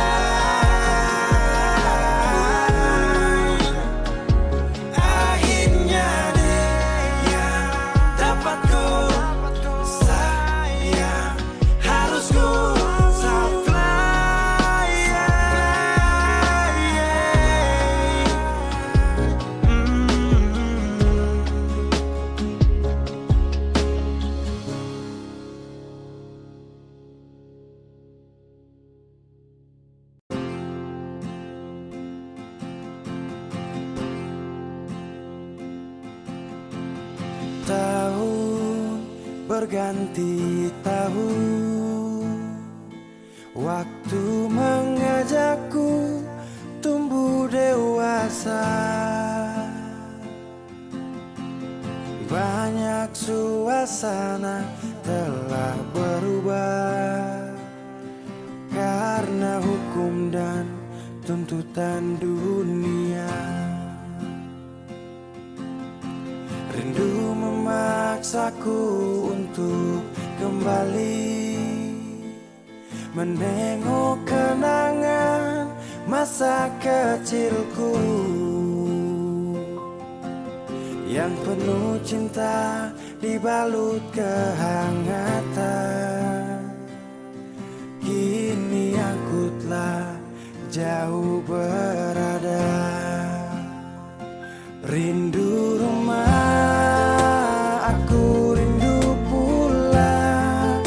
Akhirnya dia dapat ku sayang. Harus ku saflah, tahun berganti tahun, waktu mengajakku tumbuh dewasa. Banyak suasana telah berubah karena hukum dan tuntutan dunia. Rindu memaksaku untuk kembali menengok kenangan masa kecilku yang penuh cinta dibalut kehangatan. Kini aku telah jauh berada. Rindu rumah, aku rindu pulang.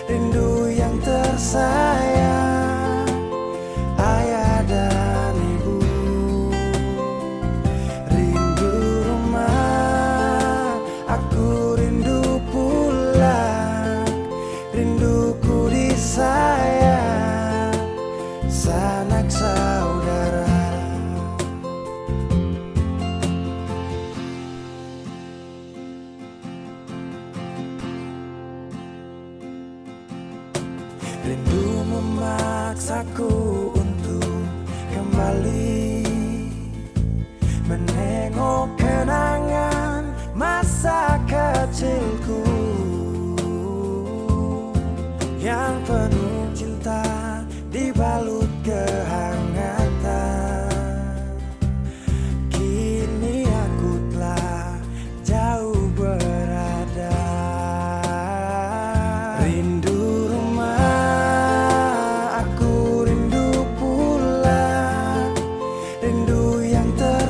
Rindu yang tersayang, ayah dan ibu. Rindu rumah, aku rindu pulang. Rinduku disayang, sanak saudara. Rindu memaksaku untuk kembali menengok kenangan masa kecilku yang penuh cinta dibalut kehangatan. Kini aku telah jauh berada. Rindu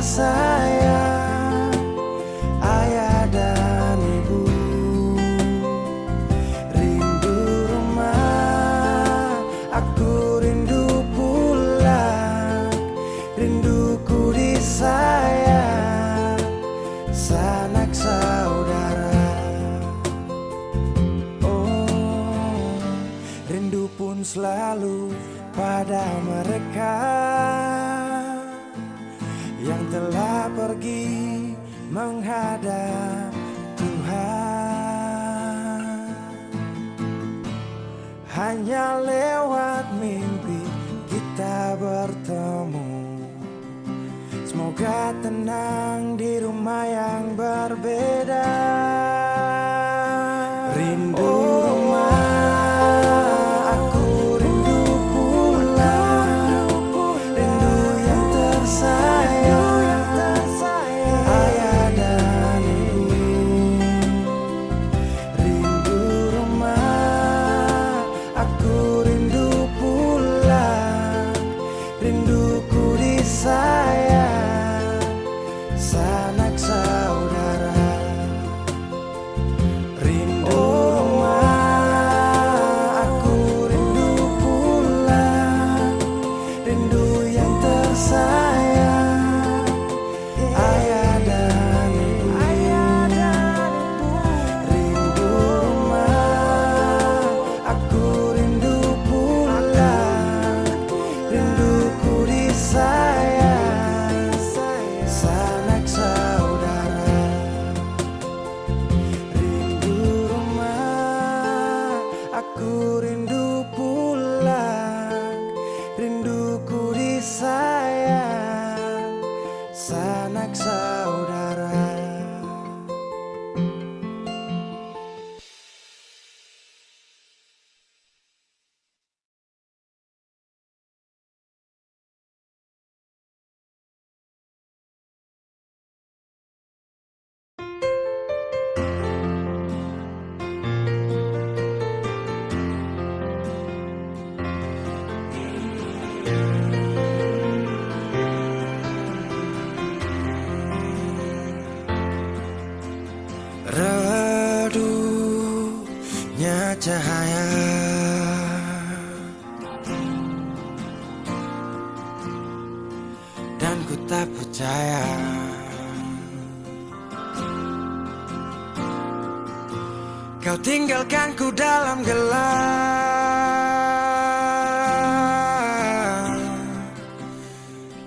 sayang, ayah dan ibu. Rindu rumah, aku rindu pulang. Rinduku disayang, sanak saudara. Oh, rindu pun selalu pada mereka yang telah pergi menghadap Tuhan. Hanya lewat mimpi kita bertemu. Semoga tenang di rumah yang berbeda. Rindu rumah, aku rindu pulang. Rindu yang tersayang, ayah dan ibu. Rindu rumah, aku rindu pulang. Rinduku disayang, sanak saudara. redupnya cahaya. Dan ku tak percaya kau tinggalkan ku dalam gelap,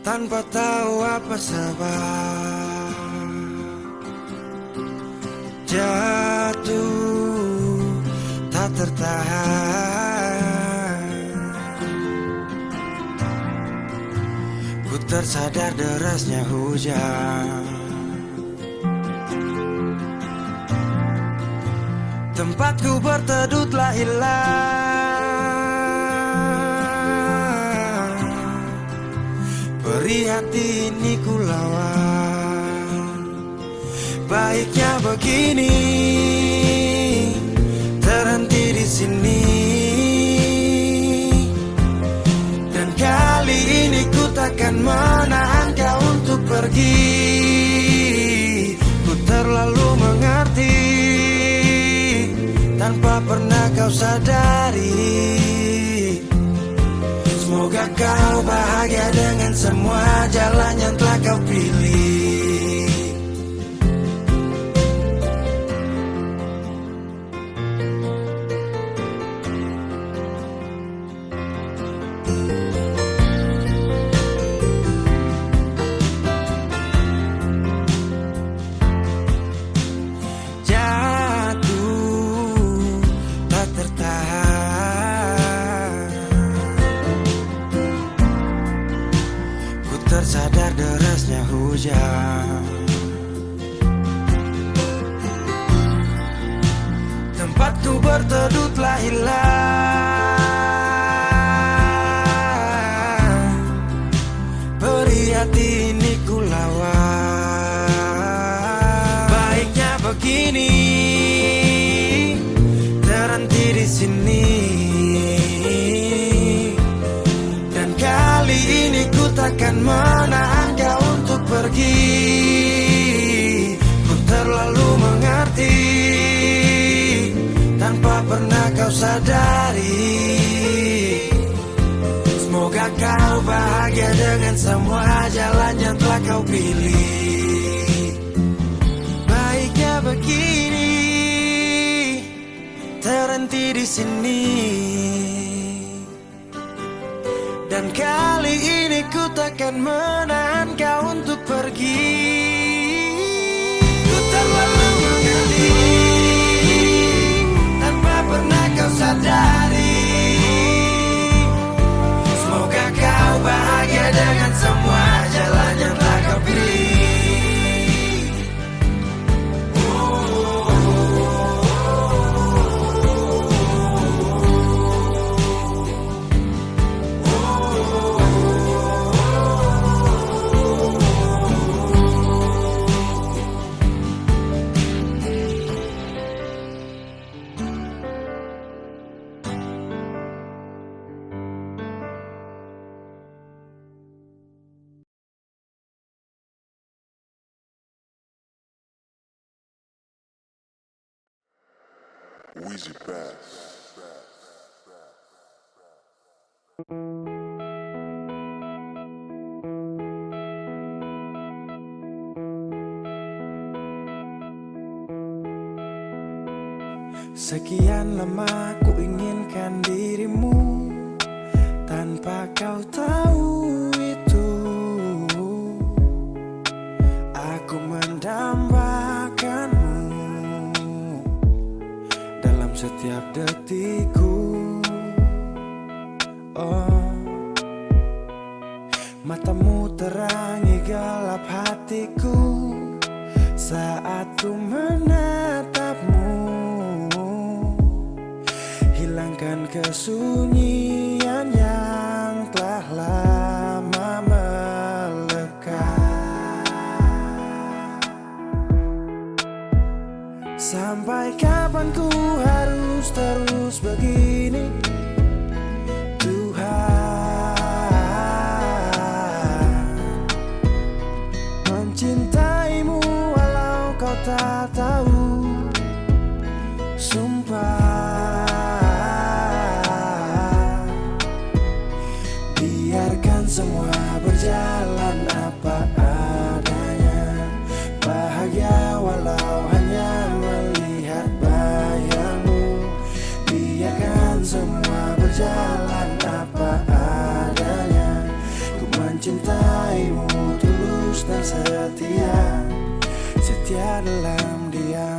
tanpa tahu apa sebab. Jatuh tak tertahan, ku tersadar derasnya hujan. Tempatku berteduh telah hilang, beri hati ini ku lawan. Baiknya begini, terhenti di sini. Dan kali ini ku takkan menahan kau untuk pergi. Ku terlalu mengerti tanpa pernah kau sadari. Semoga kau bahagia dengan semua jalan yang telah kau pilih. Tersadar derasnya hujan. Tempatku berteduh telah hilang, beri hati ini ku lawan. Baiknya begini, terhenti di sini. Dan kali ini ku takkan menahan kau untuk pergi. Ku terlalu mengerti tanpa pernah kau sadari. Semoga kau bahagia dengan semua jalan yang telah kau pilih. Baiknya begini, terhenti di sini. Dan kali ini ku takkan menahan kau untuk pergi. Ku terlalu mengerti tanpa pernah kau sadari. Semoga kau bahagia dengan semua jalan yang telah kau pilih. Weezy Bass. Sekian lama ku inginkan dirimu, tanpa kau tahu itu. Aku mendambakanmu dalam setiap detikku. Oh, matamu terangi gelap hatiku saat ku menatapmu. Hilangkan kesunyian yang telah lama melekat. Sampai kapan ku harus terus begini, Tuhan? Mencintaimu walau kau tak tahu. setia, setia dalam diam.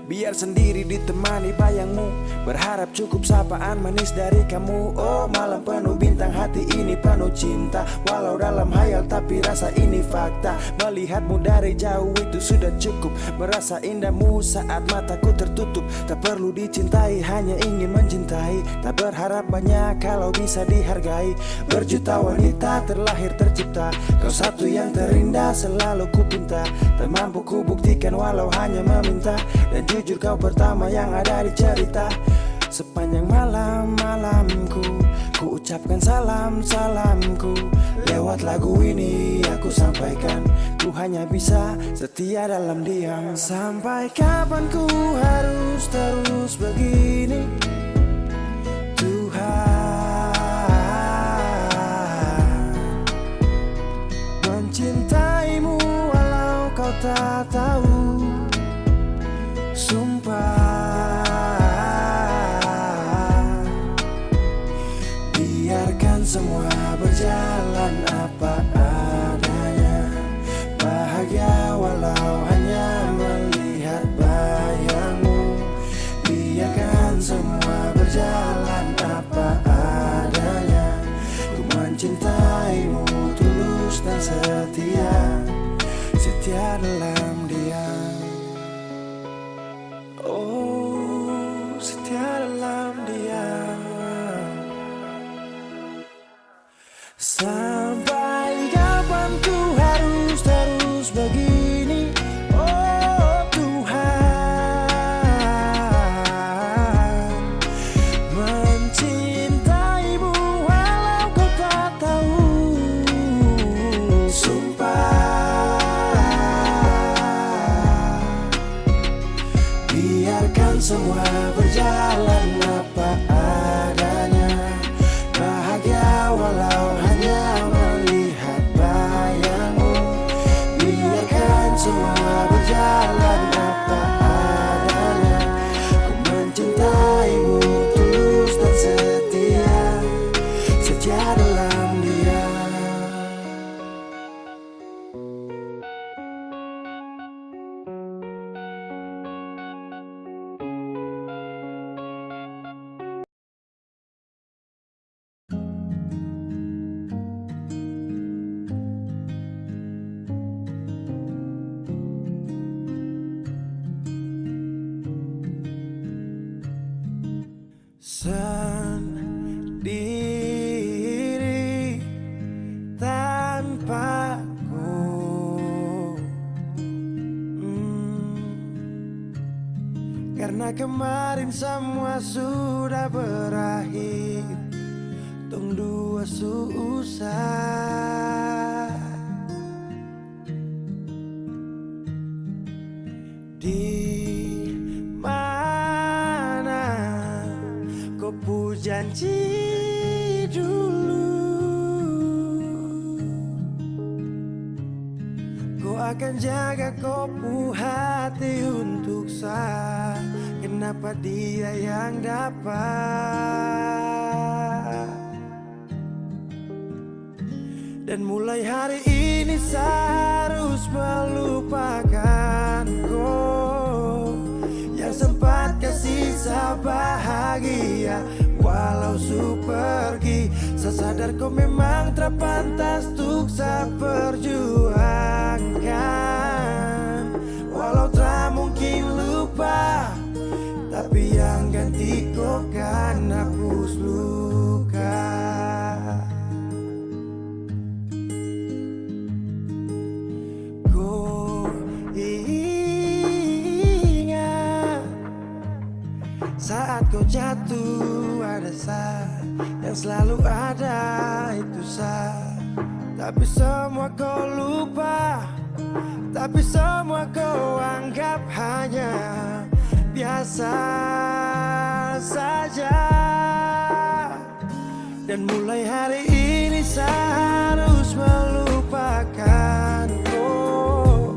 Biar sendiri ditemani bayangmu, berharap cukup sapaan manis dari kamu. Oh malam penuh bintang, hati ini penuh cinta. Walau dalam hayal tapi rasa ini fakta. Melihatmu dari jauh itu sudah cukup. Merasa indahmu saat mataku tertutup. Tak perlu dicintai, hanya ingin mencintai. Tak berharap banyak kalau bisa dihargai. Berjuta wanita terlahir tercipta, kau satu yang terindah selalu ku pinta. Tak mampu ku buktikan walau hanya meminta. Dan jujur kau pertama yang ada di cerita. Sepanjang malam-malamku ku ucapkan salam-salamku. Lewat lagu ini aku sampaikan, ku hanya bisa setia dalam diam. Sampai kapan ku harus terus begini Tuhan, mencintaimu walau kau tak tahu. Sumpah, biarkan semua berjalan apa adanya. Bahagia walau hanya melihat bayangmu. Biarkan semua berjalan apa adanya. Ku mencintaimu tulus dan setia, setia dalam diam. Oh, setia dalam diam. Sampai kapan ku harus terus begini? Oh Tuhan, mencintaimu walau kau tak tahu. Sumpah, biarkan semua berjalan apa adanya. Bahagia walau hanya melihat bayangmu. Biarkan semua berjalan apa adanya. Ku mencintaimu tulus dan setia, setia dalam diam. Sendiri tanpaku, karena kemarin semua sudah berakhir. Tong dua susah. Di mana kau pu janji dulu, kau akan jaga kau pu hati untuk saya. Kenapa dia yang dapat? Dan mulai hari ini saya harus melupakan kau yang sempat kasih saya bahagia. Walau su pergi, saya sadar kau memang terpantas untuk saya perjuangkan. Walau tak mungkin lupa, tapi yang ganti kau kan hapus luka. Kau ingat saat kau jatuh, ada saya yang selalu ada, itu saya. Tapi semua kau lupa, tapi semua kau anggap hanya biasa saja. Dan mulai hari ini saya harus melupakan kau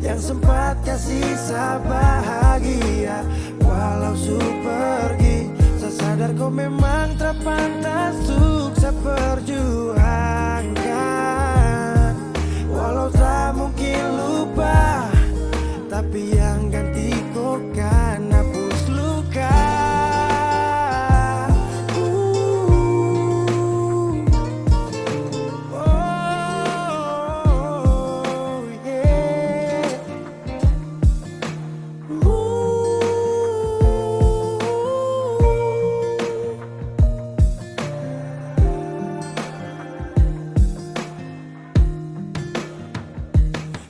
yang sempat kasih saya bahagia. Walau su pergi, saya sadar kau memang terpantas untuk saya perjuangkan. Walau tak mungkin lupa, tapi yang ganti kau kan hapus luka.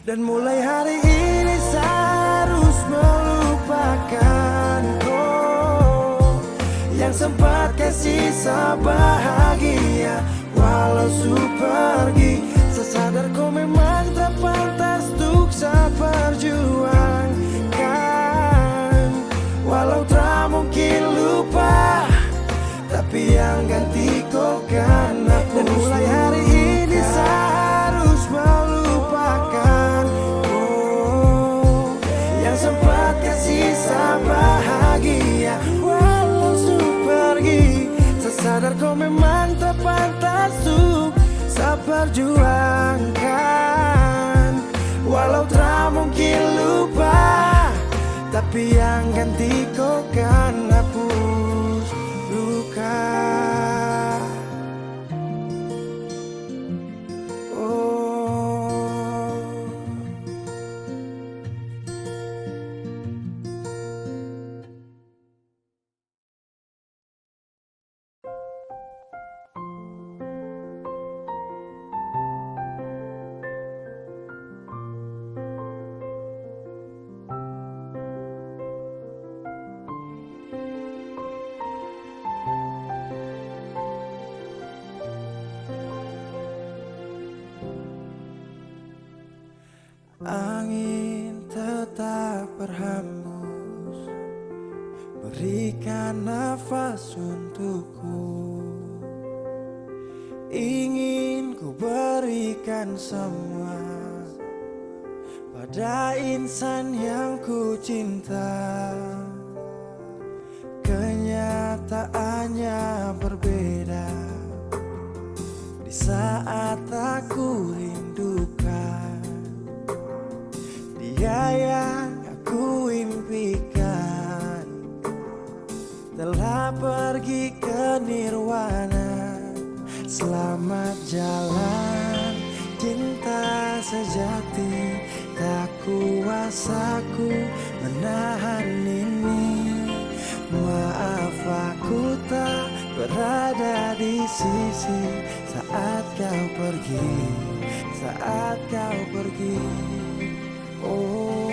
Dan mulai hari ini saya harus melupakan kau yang sempat kasih bahagia. Walau su pergi, saya sadar kau memang tak pantas untuk saya perjuangkan. Walau tak mungkin lupa, tapi yang ganti kau kan hapus. Dan mulai hari ini saya harus melupakan sempat kasih bahagia. Walau su pergi, saya sadar kau memang tak pantas untuk saya perjuangkan. Walau tak mungkin lupa, tapi yang ganti kau kan hapus luka. Angin tetap berhembus, berikan nafas untukku. Ingin ku berikan semua pada insan yang ku cinta. Kenyataannya berbeda di saat aku rindukan dia yang aku impikan, telah pergi ke nirwana. Selamat jalan cinta sejati, tak kuasaku menahan ini. Maaf aku tak berada di sisi saat kau pergi, saat kau pergi. Oh.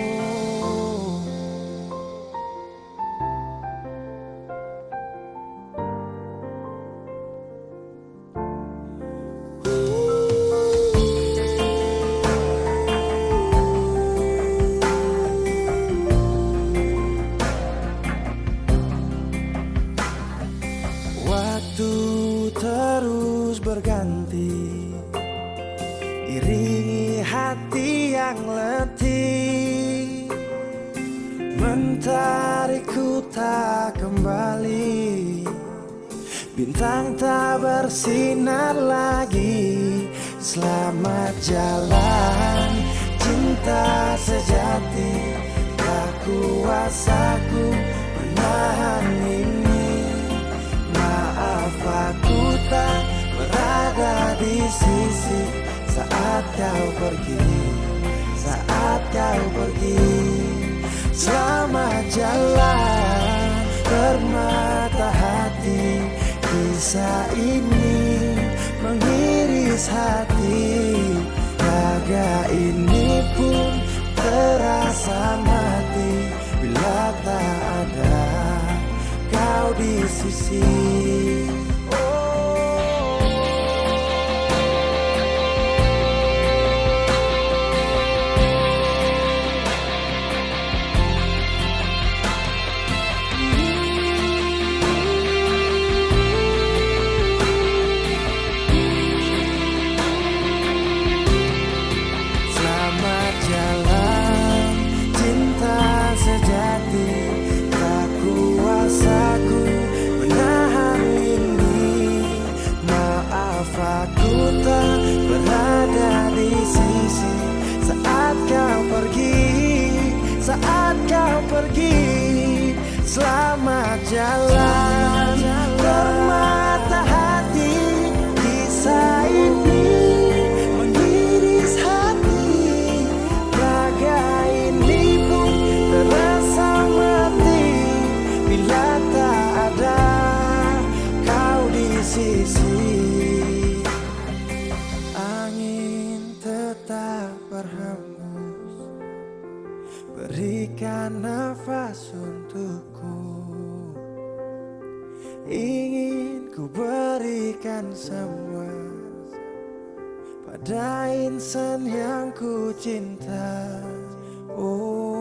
Waktu terus berganti, iringi hati yang letih, mentariku tak kembali, bintang tak bersinar lagi. Selamat jalan cinta sejati, tak kuasaku menahan ini. Maaf aku tak berada di sisi saat kau pergi, saat kau pergi. Selamat jalan permata hati, kisah ini mengiris hati. Raga ini pun terasa mati bila tak ada kau di sisi. Selamat jalan cinta sejati, tak kuasaku menahan rindu. Saat kau pergi, saat kau pergi, selamat jalan. Permata hati, kisah ini mengiris hati. Raga ini pun terasa mati bila tak ada kau di sisi. Angin tetap berhembus, berikan nafas untukku. Ingin ku berikan semua pada insan yang ku cinta. Oh.